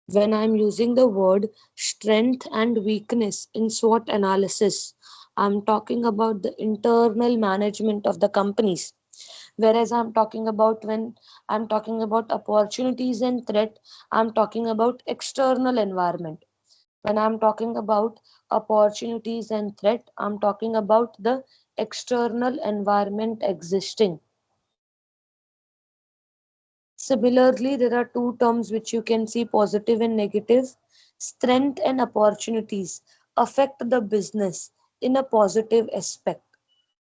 [SPEAKER 1] When I'm using the word strength and weakness in SWOT analysis, I'm talking about the internal management of the companies. Whereas when I'm talking about opportunities and threat, I'm talking about external environment. When I'm talking about opportunities and threat, I'm talking about the external environment existing. Similarly, there are two terms which you can see, positive and negative. Strength and opportunities affect the business in a positive aspect.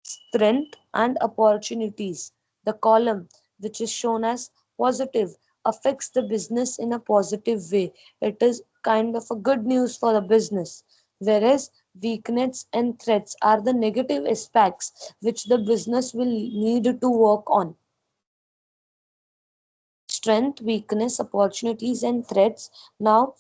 [SPEAKER 1] Strength and opportunities. The column, which is shown as positive, affects the business in a positive way. It is kind of a good news for the business. Whereas weakness and threats are the negative aspects which the business will need to work on. Strength, weakness, opportunities, and threats. Now,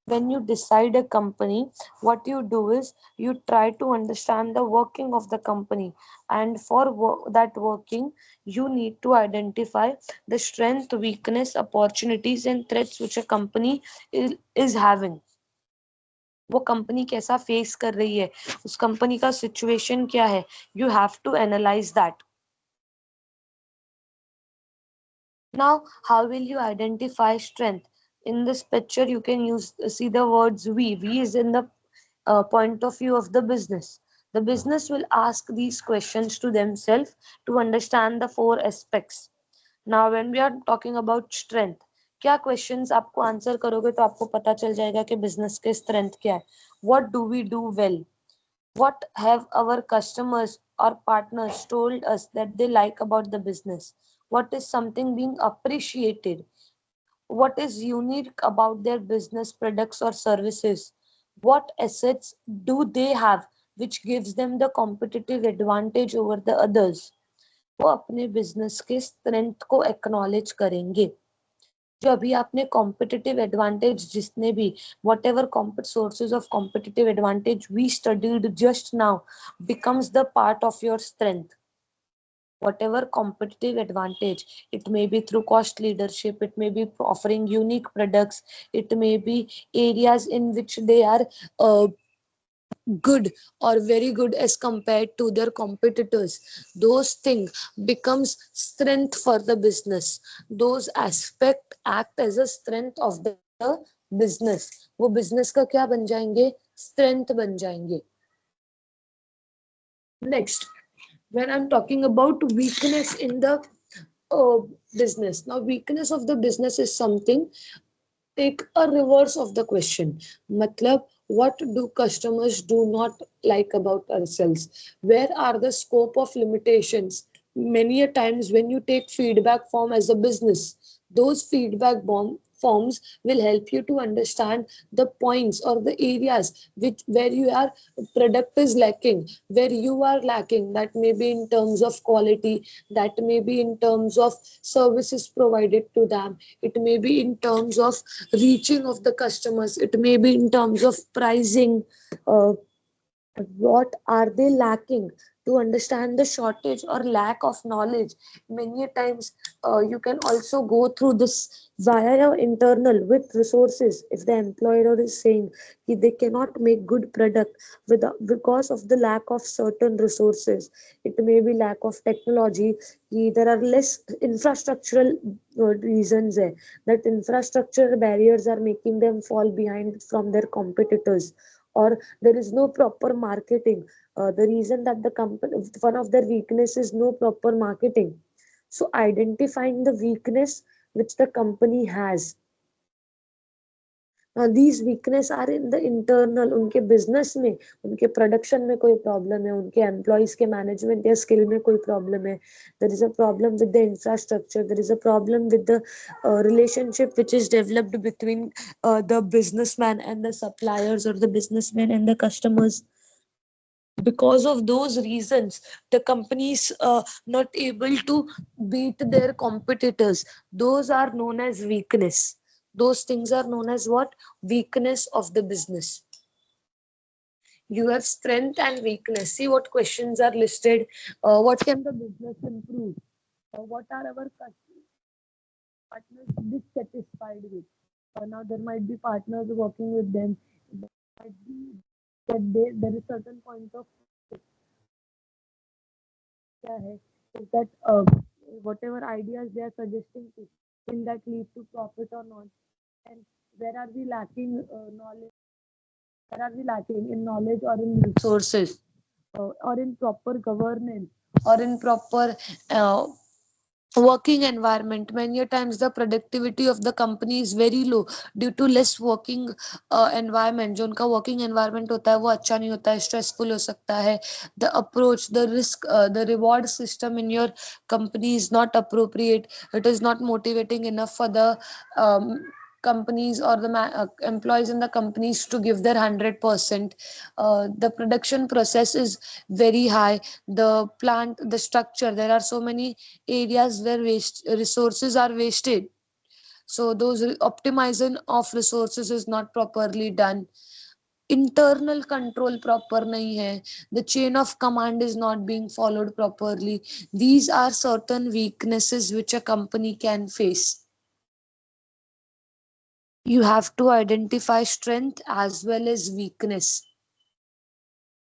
[SPEAKER 1] when you decide a company, what you do is you try to understand the working of the company, and for that working, you need to identify the strength, weakness, opportunities, and threats which a company is having. वो company कैसा face कर रही है, उस company का situation क्या है, you have to analyse that. Now, how will you identify strength? In this picture, you can see the words we. We is in the point of view of the business. The business will ask these questions to themselves to understand the four aspects. Now, when we are talking about strength, क्या questions आपको answer करोगे तो आपको पता चल जाएगा कि business के strength क्या है. What do we do well? What have our customers or partners told us that they like about the business? What is something being appreciated? What is unique about their business products or services? What assets do they have which gives them the competitive advantage over the others? वो अपने business के strength को acknowledge करेंगे. जो अभी आपने competitive advantage जिसने भी whatever sources of competitive advantage we studied just now becomes the part of your strength. Whatever competitive advantage, it may be through cost leadership, it may be offering unique products, it may be areas in which they are good or very good as compared to their competitors. Those things becomes strength for the business. Those aspect act as a strength of the business. वो business का क्या बन जाएंगे, strength बन जाएंगे. Next, when I'm talking about weakness in the uh, business, now weakness of the business is something. Take a reverse of the question. Matlab, what do customers do not like about ourselves? Where are the scope of limitations? Many a times when you take feedback form as a business, those feedback forms will help you to understand the points or the areas which where your product is lacking, where you are lacking. That may be in terms of quality, that may be in terms of services provided to them, it may be in terms of reaching of the customers, it may be in terms of pricing. What are they lacking, to understand the shortage or lack of knowledge. Many times you can also go through this via your internal with resources. If the employer is saying that they cannot make good product because of the lack of certain resources, it may be lack of technology, there are less infrastructural reasons that infrastructure barriers are making them fall behind from their competitors, or there is no proper marketing. The reason that the company, one of their weakness is no proper marketing. So identifying the weakness which the company has. These weakness are in the internal, उनके business में, उनके production में कोई problem है, उनके employees के management या skill में कोई problem है. There is a problem with the infrastructure. There is a problem with the relationship which is developed between the businessman and the suppliers, or the businessman and the customers. Because of those reasons, the companies not able to beat their competitors. Those are known as weakness. Those things are known as what? Weakness of the business. You have strength and weakness. See what questions are listed. What can the business improve? What are our partners dissatisfied with? Now there might be partners working with them. There might be that there is certain point of is that whatever ideas they are suggesting to, will that lead to profit or not? And where are we lacking knowledge? Where are we lacking in knowledge or in resources? or in proper governance or in proper uh, working environment. Many a times the productivity of the company is very low due to less working environment. जो उनका working environment होता है वो अच्छा नहीं होता है, stressful हो सकता है. The approach, the risk, the reward system in your company is not appropriate. It is not motivating enough for the um, companies or the employees in the companies to give their 100%. The production process is very high. The plant, the structure, there are so many areas where waste resources are wasted, so those optimization of resources is not properly done. Internal control proper nahi hai, the chain of command is not being followed properly. These are certain weaknesses which a company can face. You have to identify strength as well as weakness.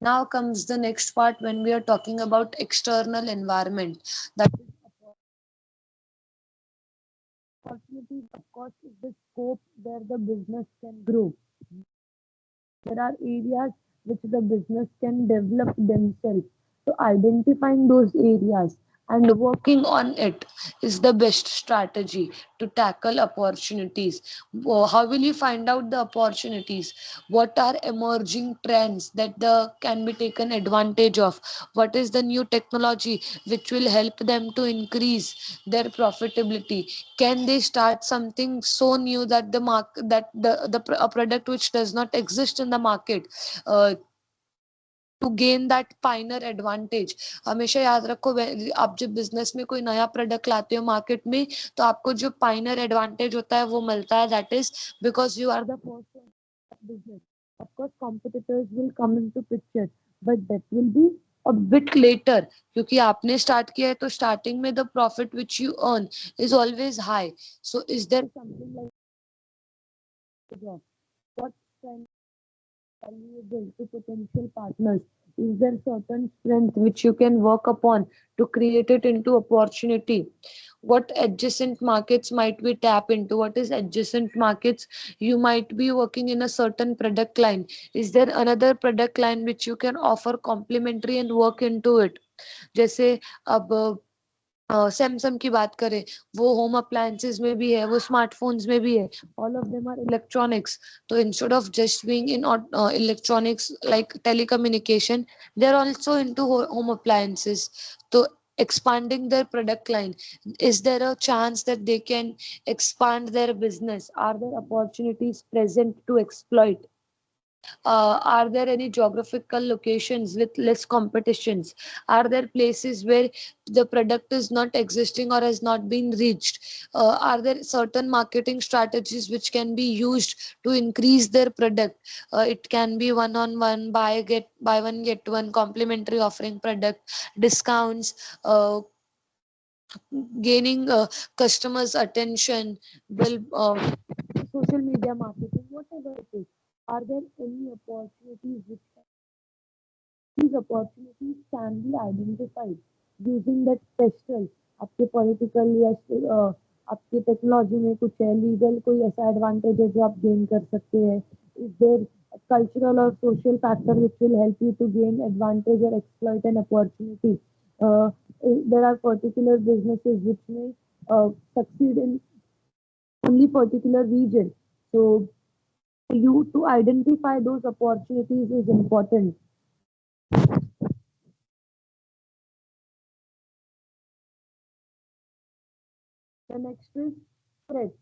[SPEAKER 1] Now comes the next part when we are talking about external environment. That is, opportunities, of course, is the scope where the business can grow. There are areas which the business can develop themselves. So identifying those areas and working on it is the best strategy to tackle opportunities. How will you find out the opportunities? What are emerging trends that the can be taken advantage of? What is the new technology which will help them to increase their profitability? Can they start something so new that the market, that a product which does not exist in the market, uh, to gain that pioneer advantage. हमेशा याद रखो, आप जब business में कोई नया product लाते हो market में, तो आपको जो पाइनर एडवांटेज होता है वो मिलता है. That is because you are the first business. Of course competitors will come into picture, but that will be a bit later, क्योंकि आपने स्टार्ट किया है तो स्टार्टिंग में the profit which you earn is always high. So is there something like what valuable to potential partners? Is there certain strength which you can work upon to create it into opportunity? What adjacent markets might we tap into? What is adjacent markets? You might be working in a certain product line. Is there another product line which you can offer complementary and work into it? जैसे अब Samsung की बात करें, वो home appliances में भी है, वो स्मार्टफोन्स में भी है. All of them are electronics. तो instead of just being in electronics like telecommunication, they are also into home appliances. So expanding their product line, is there a chance that they can expand their business? Are there opportunities present to exploit? Are there any geographical locations with less competitions? Are there places where the product is not existing or has not been reached? Are there certain marketing strategies which can be used to increase their product? It can be one on one, buy one get one, complimentary offering product, discounts, gaining customers' attention, will social media marketing, whatever it is. Are there any opportunities which these opportunities can be identified using that pestle? आपके political या आपके technology में कुछ है, legal कोई ऐसा advantage है जो आप गेन कर सकते हैं? Is there cultural or social factor which will help you to gain advantage or exploit an opportunity? There are particular businesses which may succeed in only particular region. So you to identify those opportunities is important. The next is threats.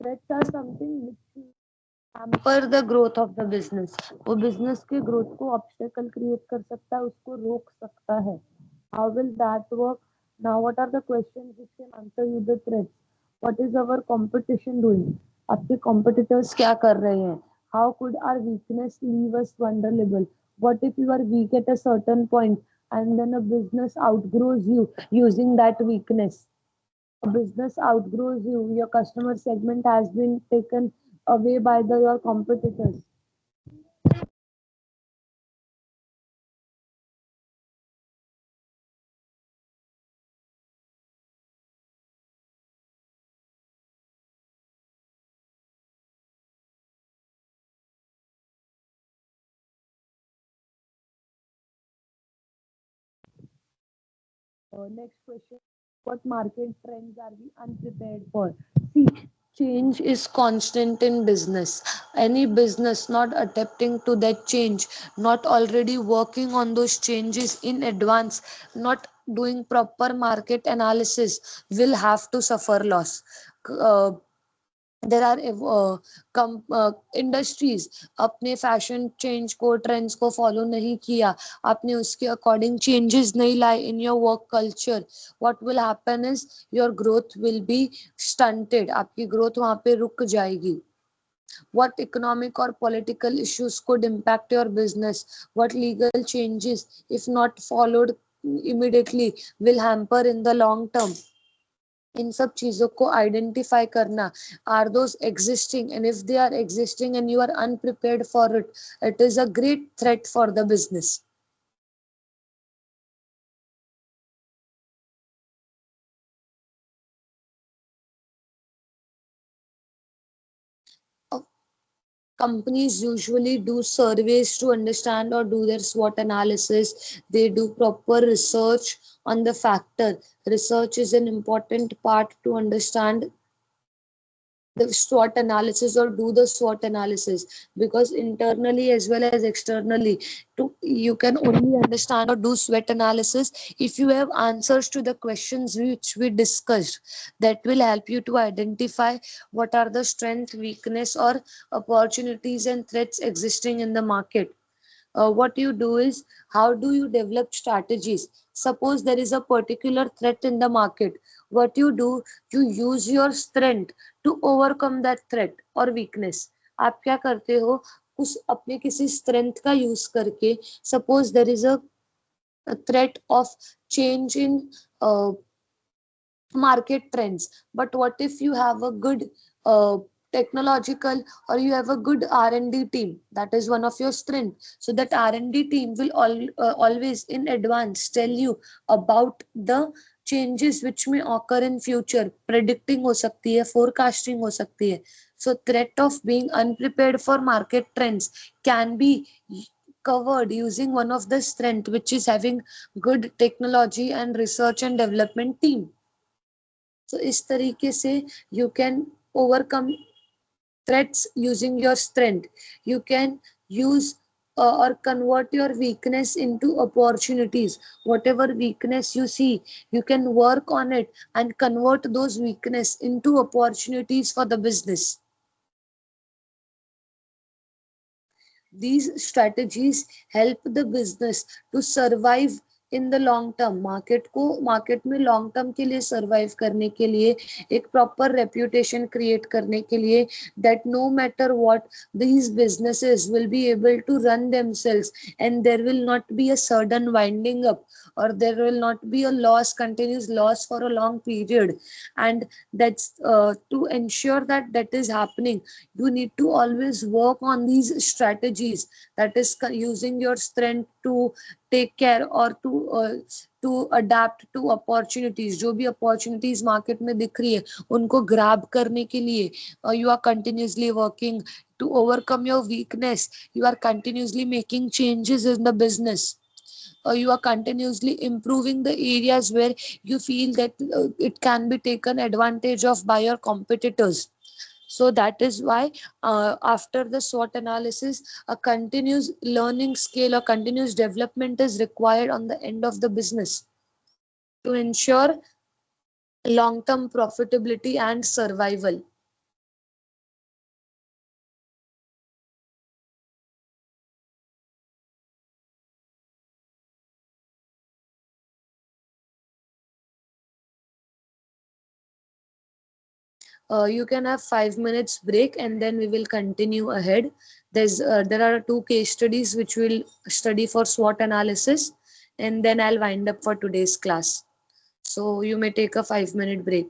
[SPEAKER 1] Threats are something which hamper the growth of the business. वो business के growth को obstacle create कर सकता है, उसको रोक सकता है. How will that work? Now, what are the questions which can answer you the threats? What is our competition doing? आपके competitors क्या कर रहे हैं? How could our weakness leave us vulnerable? What if you are weak at a certain point and then a business outgrows you using that weakness? A business outgrows you, your customer segment has been taken away by your competitors. Next question. What market trends are we unprepared for? See, change is constant in business. Any business not adapting to that change, not already working on those changes in advance, not doing proper market analysis will have to suffer loss. Uh, there are industries अपने fashion change को trends को follow नहीं किया, आपने उसके according changes नहीं लाए in your work culture, what will happen is your growth will be stunted, आपकी ग्रोथ वहां पे रुक जाएगी. What economic or political issues could impact your business? What legal changes, if not followed immediately, will hamper in the long term? इन सब चीजों को identify करना, are those existing, and if they are existing and you are unprepared for it, it is a great threat for the business. Companies usually do surveys to understand or do their SWOT analysis. They do proper research on the factor. Research is an important part to understand the SWOT analysis or do the SWOT analysis, because internally as well as externally, to you can only understand or do SWOT analysis if you have answers to the questions which we discussed. That will help you to identify what are the strength, weakness, or opportunities and threats existing in the market. What you do is, how do you develop strategies? Suppose there is a particular threat in the market, what you do, you use your strength to overcome that threat or weakness. आप क्या करते हो, उस अपने किसी strength का use करके, suppose there is a threat of change in uh, market trends, but what if you have a good technological, or you have a good R&D team, that is one of your strength, so that R&D team will always in advance tell you about the changes which may occur in future, predicting हो सकती है, forecasting हो सकती है. So threat of being unprepared for market trends can be covered using one of the strength, which is having good technology and research and development team. So इस तरीके से you can overcome threats using your strength. You can use or convert your weakness into opportunities. Whatever weakness you see, you can work on it and convert those weakness into opportunities for the business. These strategies help the business to survive in the long term. Market को, market में long term के लिए survive करने के लिए, एक proper reputation create करने के लिए, that no matter what these businesses will be able to run themselves and there will not be a sudden winding up, or there will not be a loss, continuous loss for a long period. And that's to ensure that that is happening, you need to always work on these strategies, that is using your strength to take care or to adapt to opportunities. जो भी opportunities market में दिख रही है उनको grab करने के लिए you are continuously working to overcome your weakness. You are continuously making changes in the business. You are continuously improving the areas where you feel that it can be taken advantage of by your competitors. So that is why after the SWOT analysis, a continuous learning scale or continuous development is required on the end of the business to ensure long-term profitability and survival. You can have 5 minutes break and then we will continue ahead. There are two case studies which we'll study for SWOT analysis, and then I'll wind up for today's class. So you may take a 5 minute break.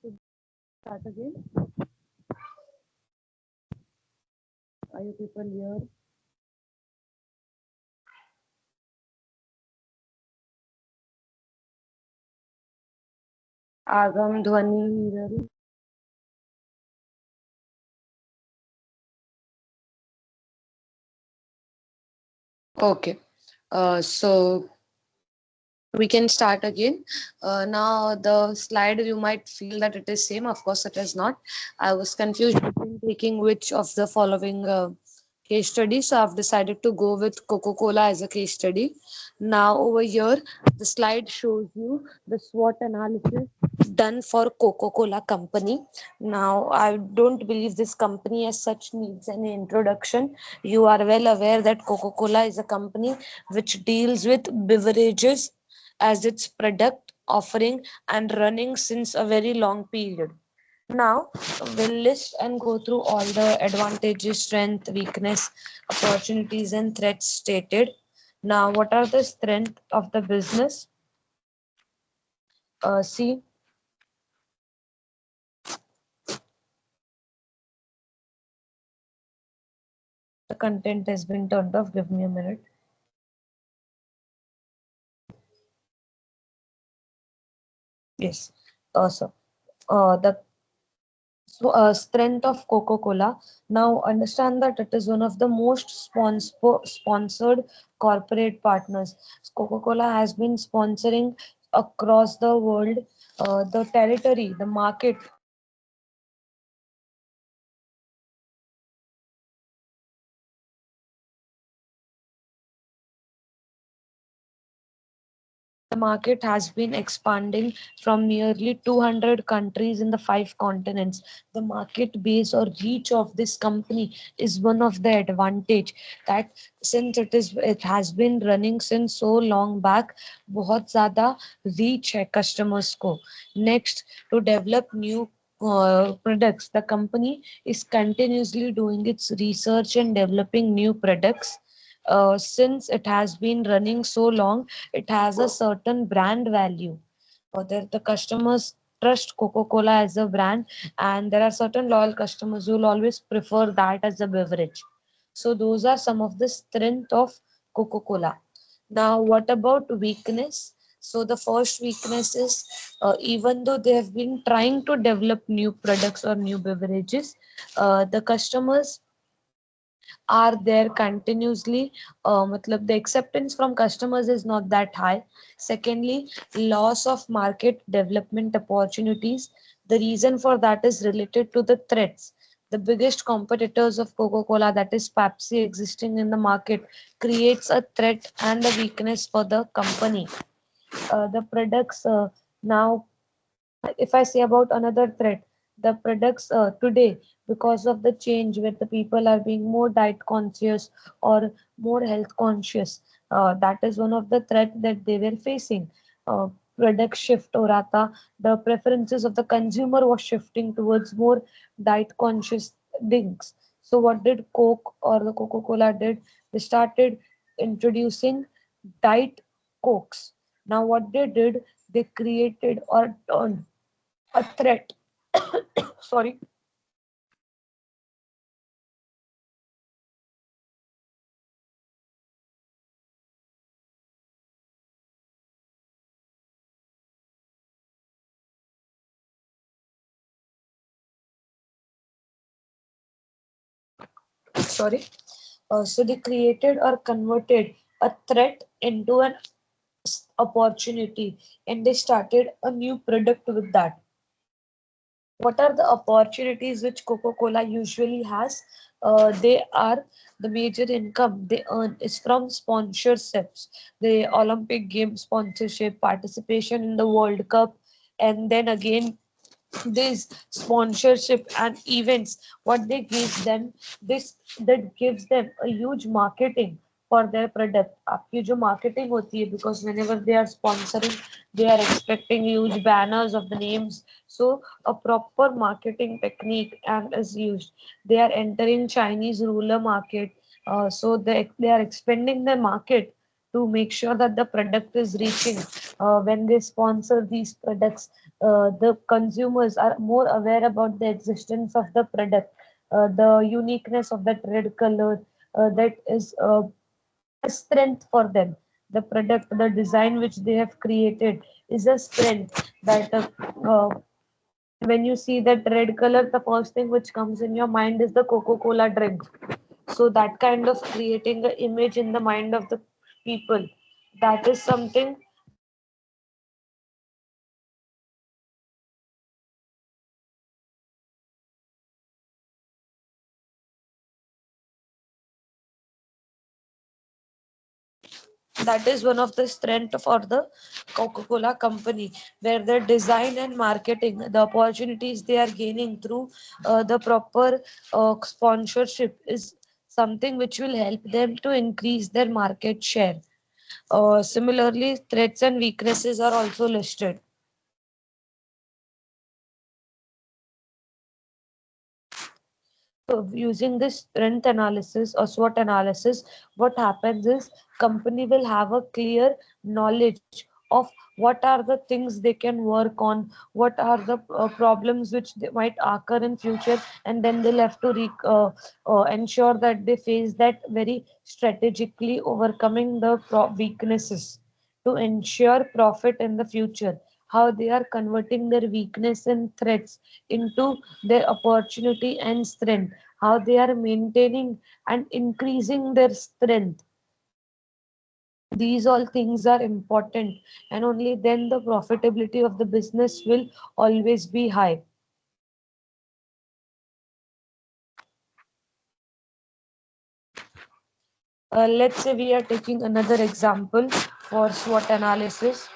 [SPEAKER 1] should start again. Are you people here? Agam Dhwani here. Okay. So we can start again. Now the slide you might feel that it is same. Of course, it is not. I was confused between taking which of the following case study. So I've decided to go with Coca-Cola as a case study. Now over here, the slide shows you the SWOT analysis done for Coca-Cola company. Now I don't believe this company as such needs any introduction. You are well aware that Coca-Cola is a company which deals with beverages as its product offering and running since a very long period. Now, we'll list and go through all the advantages, strength, weakness, opportunities, and threats stated. Now, what are the strength of the business? See, the content has been turned off. Give me a minute. Yes. So, the strength of Coca-Cola. Now, understand that it is one of the most sponsored corporate partners. Coca-Cola has been sponsoring across the world, the territory, the market. The market has been expanding from nearly 200 countries in the 5 continents. The market base or reach of this company is one of the advantage that since it has been running since so long back, बहुत ज़्यादा reach है customers को. Next, to develop new products, the company is continuously doing its research and developing new products. Since it has been running so long, it has a certain brand value. The customers trust Coca-Cola as a brand, and there are certain loyal customers who will always prefer that as a beverage. So those are some of the strength of Coca-Cola. Now, what about weakness? So the first weakness is even though they have been trying to develop new products or new beverages, the customers are there continuously. Matlab the acceptance from customers is not that high. Secondly, loss of market development opportunities. The reason for that is related to the threats. The biggest competitors of Coca-Cola, that is Pepsi, existing in the market, creates a threat and a weakness for the company. The products now, if I say about another threat, the products today, because of the change where the people are being more diet conscious or more health conscious, that is one of the threat that they were facing. Uh, Product shift or rata, the preferences of the consumer was shifting towards more diet conscious drinks. So what did Coke or the Coca-Cola did? They started introducing diet cokes. Now what they did, they created or turned a threat. Sorry. Sorry. So they created or converted a threat into an opportunity, and they started a new product with that. What are the opportunities which Coca-Cola usually has? They are the major income they earn is from sponsorships, the Olympic game sponsorship, participation in the World Cup, and then again this sponsorship and events. What they give them, this that gives them a huge marketing for their product. आपकी जो marketing होती है, because whenever they are sponsoring, they are expecting huge banners of the names. So a proper marketing technique and is used. They are entering Chinese rural market. So they are expanding their market to make sure that the product is reaching. When they sponsor these products, the consumers are more aware about the existence of the product, the uniqueness of that red color, that is a strength for them. The product, the design which they have created is a strength that when you see that red color, the first thing which comes in your mind is the Coca-Cola drink. So that kind of creating an image in the mind of the people, that is something. That is one of the strength for the Coca-Cola company, where the design and marketing, the opportunities they are gaining through the proper sponsorship is something which will help them to increase their market share. Similarly, threats and weaknesses are also listed. So using this strength analysis or SWOT analysis, what happens is company will have a clear knowledge of what are the things they can work on, what are the problems which they might occur in future, and then they'll have to ensure that they face that very strategically, overcoming the weaknesses to ensure profit in the future. How they are converting their weakness and threats into their opportunity and strength, how they are maintaining and increasing their strength. These all things are important, and only then the profitability of the business will always be high. Let's say we are taking another example for SWOT analysis.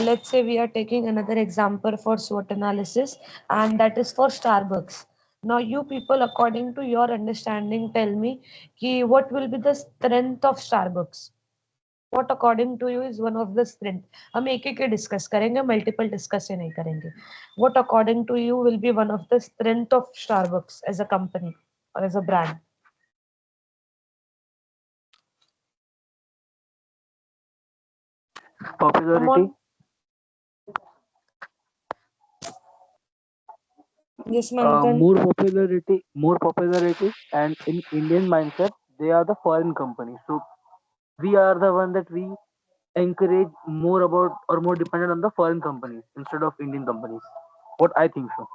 [SPEAKER 1] Let's say we are taking another example for SWOT analysis, and that is for Starbucks. Now, you people, according to your understanding, tell me what will be the strength of Starbucks? What according to you is one of the strength? हम एक एक discuss करेंगे, multiple discuss नहीं करेंगे. What according to you will be one of the strength of Starbucks as a company or as a brand? Come
[SPEAKER 4] Popularity.
[SPEAKER 1] on. Yes, Manthan.
[SPEAKER 4] More popularity, and in Indian mindset, they are the foreign company. So we are the one that we encourage more about or more dependent on the foreign companies instead of Indian companies. What I think so.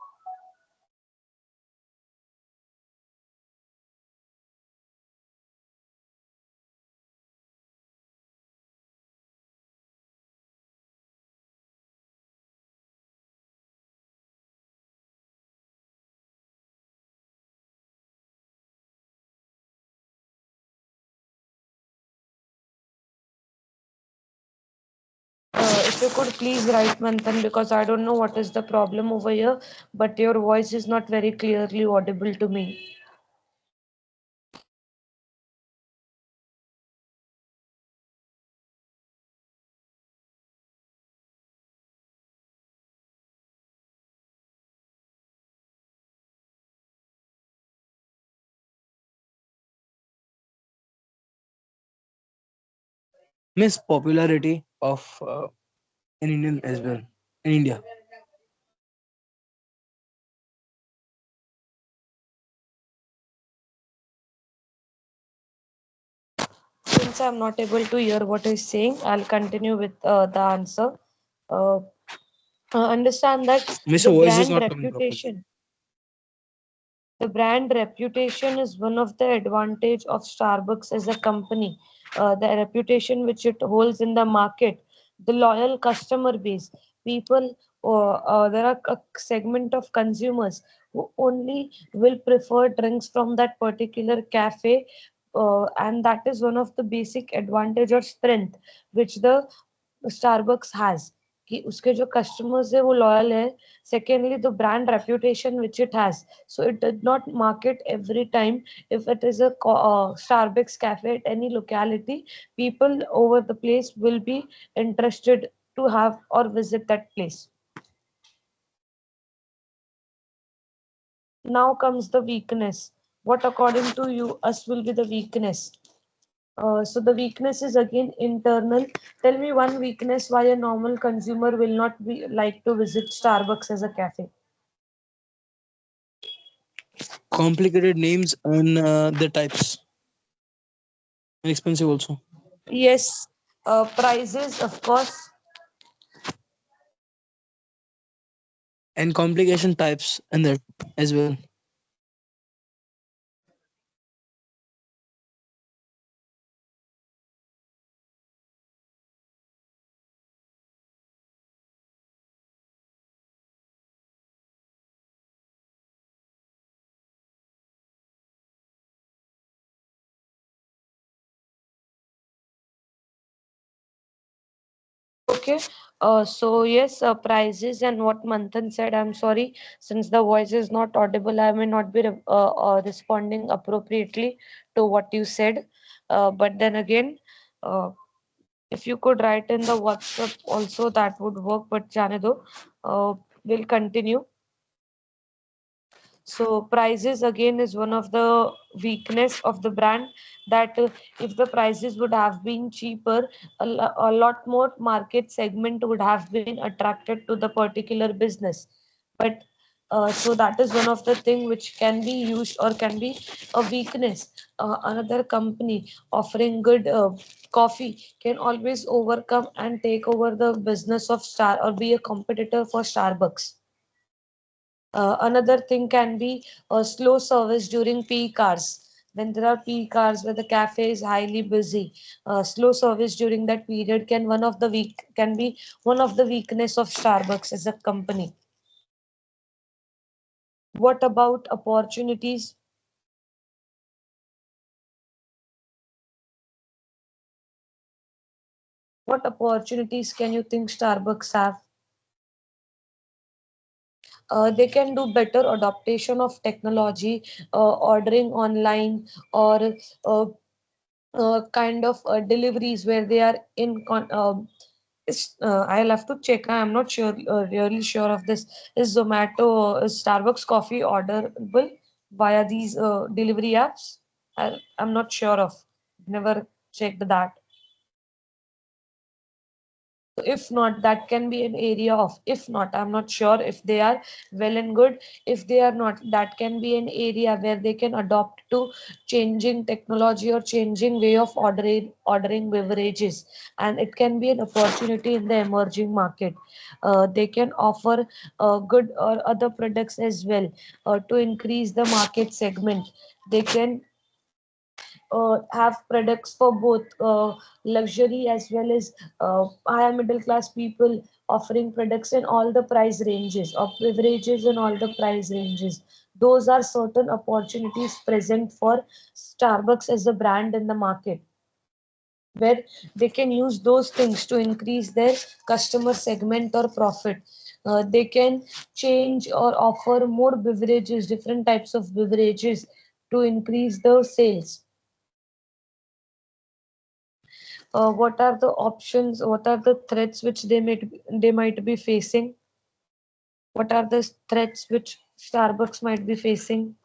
[SPEAKER 1] If you could please write, Manthan, because I don't know what is the problem over here, but your voice is not very clearly audible to me.
[SPEAKER 5] Miss popularity of in Indian as well in India.
[SPEAKER 1] Since I'm not able to hear what he's saying, I'll continue with the answer. Uh, Understand that
[SPEAKER 5] Miss,
[SPEAKER 1] the
[SPEAKER 5] your voice is
[SPEAKER 1] brand
[SPEAKER 5] not coming properly.
[SPEAKER 1] reputation, the brand reputation is one of the advantage of Starbucks as a company. The reputation which it holds in the market, the loyal customer base, people, there are a segment of consumers who only will prefer drinks from that particular cafe, and that is one of the basic advantage or strength which the Starbucks has. कि उसके जो customers है वो loyal है. Secondly, the brand reputation which it has. So it did not market every time. If it is a Starbucks cafe at any locality, people over the place will be interested to have or visit that place. Now comes the weakness. What according to you us will be the weakness? So the weakness is again internal. Tell me one weakness why a normal consumer will not be like to visit Starbucks as a cafe.
[SPEAKER 5] Complicated names and the types. And expensive also.
[SPEAKER 1] Yes, prices of course.
[SPEAKER 5] And complication types and that as well.
[SPEAKER 1] Okay. So yes, prices and what Manthan said. I'm sorry, since the voice is not audible, I may not be responding appropriately to what you said. But then again, uh, if you could write in the WhatsApp also, that would work. But jane do, we'll continue. So prices again is one of the weakness of the brand, that if the prices would have been cheaper, a lot more market segment would have been attracted to the particular business. But so that is one of the thing which can be used or can be a weakness. Another company offering good coffee can always overcome and take over the business of Star or be a competitor for Starbucks. Another thing can be a slow service during peak hours. When there are peak hours where the cafe is highly busy, slow service during that period can be one of the weakness of Starbucks as a company. What about opportunities? What opportunities can you think Starbucks have? They can do better adaptation of technology, ordering online, or uh, kind of deliveries where they are I'll have to check. I am not sure, really sure of this. Is Zomato, is Starbucks coffee orderable via these delivery apps? I'm not sure of. Never checked that. If not, that can be an area of, if not, I'm not sure if they are well and good. If they are not, that can be an area where they can adopt to changing technology or changing way of ordering beverages, and it can be an opportunity in the emerging market. They can offer good or other products as well to increase the market segment. They can have products for both luxury as well as higher middle class people, offering products in all the price ranges of beverages and all the price ranges. Those are certain opportunities present for Starbucks as a brand in the market, where they can use those things to increase their customer segment or profit. They can change or offer more beverages, different types of beverages, to increase the sales. What are the options, what are the threats which they might be facing? What are the threats which Starbucks might be facing?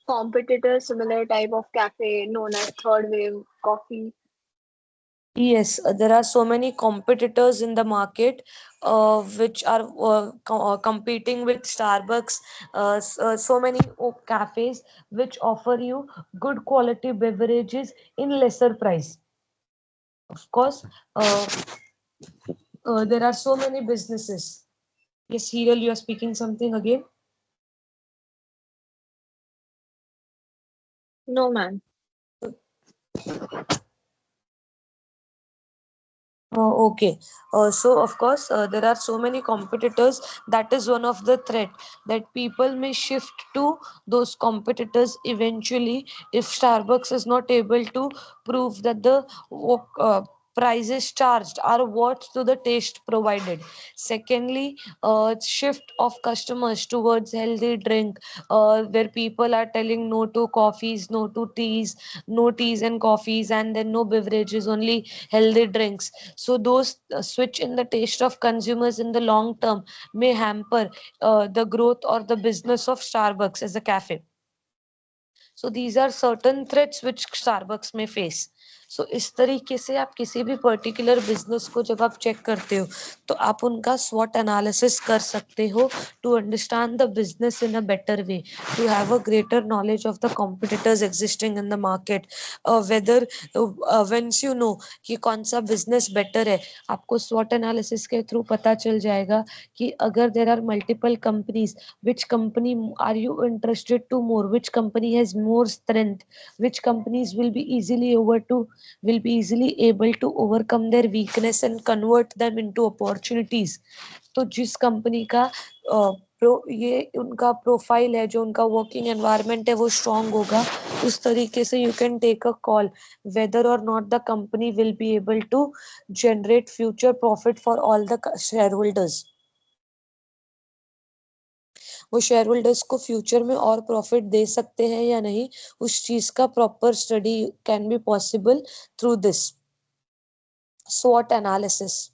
[SPEAKER 6] Competitor, similar type of cafe known as third wave coffee.
[SPEAKER 1] Yes, there are so many competitors in the market which are competing with Starbucks. So many cafes which offer you good quality beverages in lesser price. Of course, there are so many businesses. Yes, Hiral, you are speaking something again.
[SPEAKER 6] No, man.
[SPEAKER 1] Okay. So of course, there are so many competitors. That is one of the threat that people may shift to those competitors eventually if Starbucks is not able to prove that the prices charged are worth to the taste provided. Secondly, shift of customers towards healthy drink, where people are telling no to coffees, no to teas, no teas and coffees, and then no beverages, only healthy drinks. So those switch in the taste of consumers in the long term may hamper the growth or the business of Starbucks as a cafe. So these are certain threats which Starbucks may face. So इस तरीके से आप किसी भी particular business को जब आप check करते हो तो आप उनका SWOT एनालिसिस कर सकते हो to understand the business in a better way, to have a greater knowledge of the competitors existing in the market, whether once you know कि कौन सा बिजनेस बेटर है, आपको SWOT एनालिसिस के थ्रू पता चल जाएगा कि अगर there are multiple companies, which company are you interested to more, which company has more strength, which companies will be easily able to overcome their weakness and convert them into opportunities. तो जिस company का ये उनका profile है, जो उनका working environment है वो स्ट्रांग होगा, उस तरीके से you can take a call whether और not the company will be able to generate future profit for all the shareholders. वो शेयर होल्डर्स को फ्यूचर में और प्रॉफिट दे सकते हैं या नहीं, उस चीज का proper study can be possible through this SWOT analysis.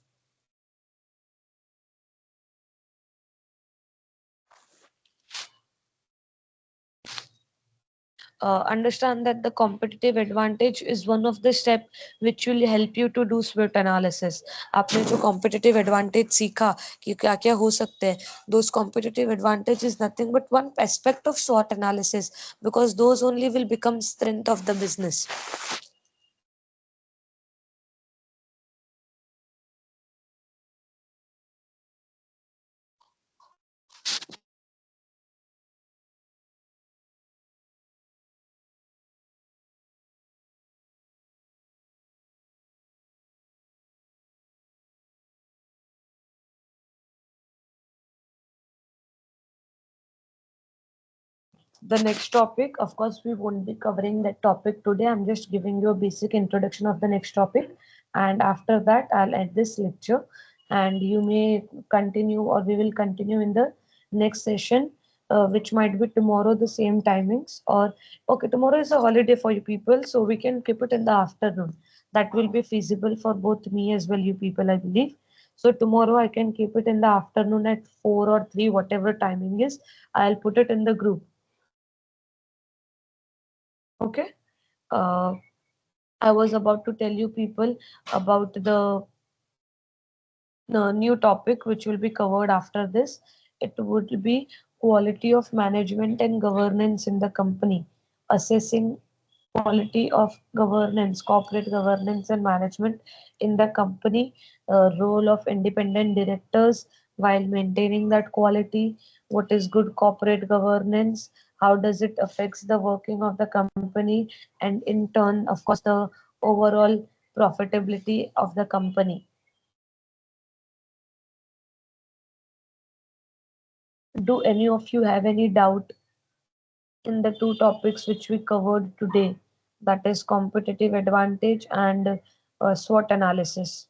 [SPEAKER 1] Understand that the competitive advantage is one of the step which will help you to do SWOT analysis. आपने जो competitive advantage सीखा कि क्या क्या हो सकते हैं, those competitive advantage is nothing but one aspect of SWOT analysis, because those only will become strength of the business. The next topic, of course, we won't be covering that topic today. I'm just giving you a basic introduction of the next topic. And after that, I'll end this lecture and you may continue, or we will continue in the next session, which might be tomorrow, the same timings. Or, okay, tomorrow is a holiday for you people, so we can keep it in the afternoon. That will be feasible for both me as well, you people, I believe. So tomorrow I can keep it in the afternoon at 4 or 3, whatever timing is. I'll put it in the group. Okay. Uh, I was about to tell you people about the new topic which will be covered after this. It would be quality of management and governance in the company, assessing quality of governance, corporate governance and management in the company, role of independent directors while maintaining that quality, what is good corporate governance, how does it affects the working of the company, and in turn, of course, the overall profitability of the company. Do any of you have any doubt in the two topics which we covered today? That is competitive advantage and SWOT analysis.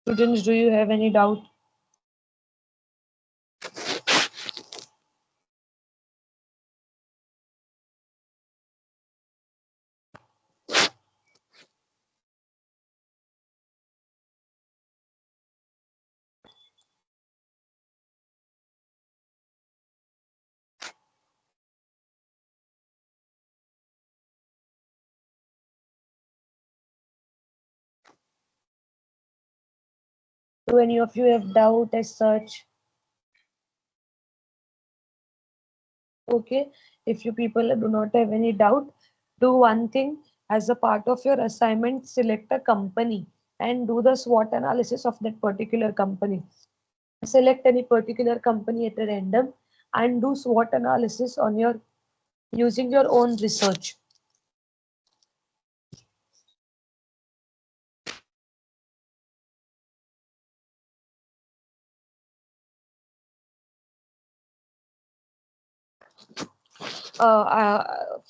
[SPEAKER 1] Students, do you have any doubt? Do any of you have doubt as such? Okay, if you people do not have any doubt, do one thing as a part of your assignment, select a company and do the SWOT analysis of that particular company. Select any particular company at a random and do SWOT analysis on your using your own research.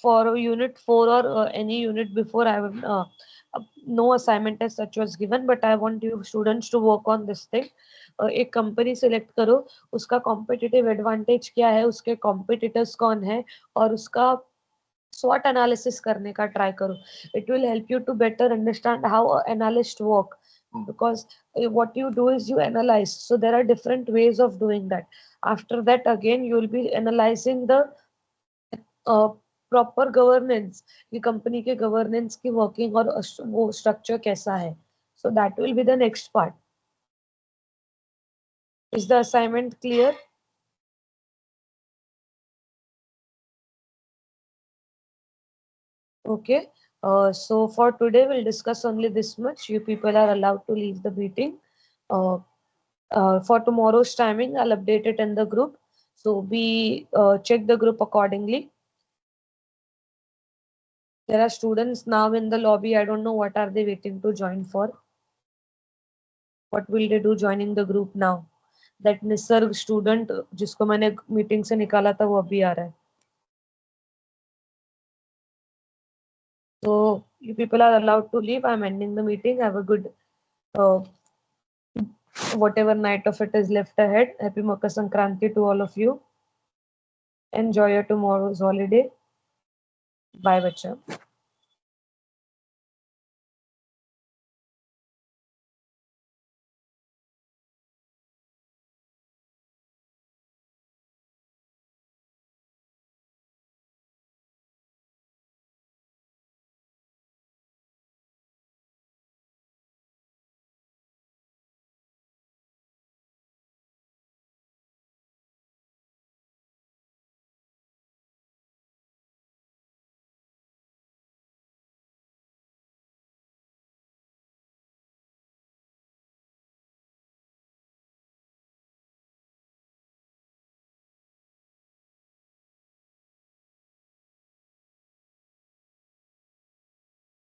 [SPEAKER 1] For unit 4 or any unit before, I will no assignment as such was given, but I want you students to work on this thing. एक company select करो, उसका competitive advantage क्या है, उसके competitors कौन है, और उसका SWOT एनालिसिस करने का ट्राई करो. It will help you to better understand how analyst work, because what you do is you analyze, so there are different ways of doing that. After that again you will be analyzing the proper governance, कि company के governance की working और वो structure कैसा है. So that will be the next part. Is the assignment clear? Okay, so for today we'll discuss only this much. You people are allowed to leave the meeting. For tomorrow's timing I'll update it in the group, so we check the group accordingly. There are students now in the lobby. I don't know what are they waiting to join for. What will they do joining the group now? That Nisarg student जिसको मैंने meeting से निकाला था वो अभी आ रहा है. So you people are allowed to leave. I'm ending the meeting. Have a good whatever night of it is left ahead. Happy Makar Sankranti to all of you. Enjoy your tomorrow's holiday. Bye, bacha.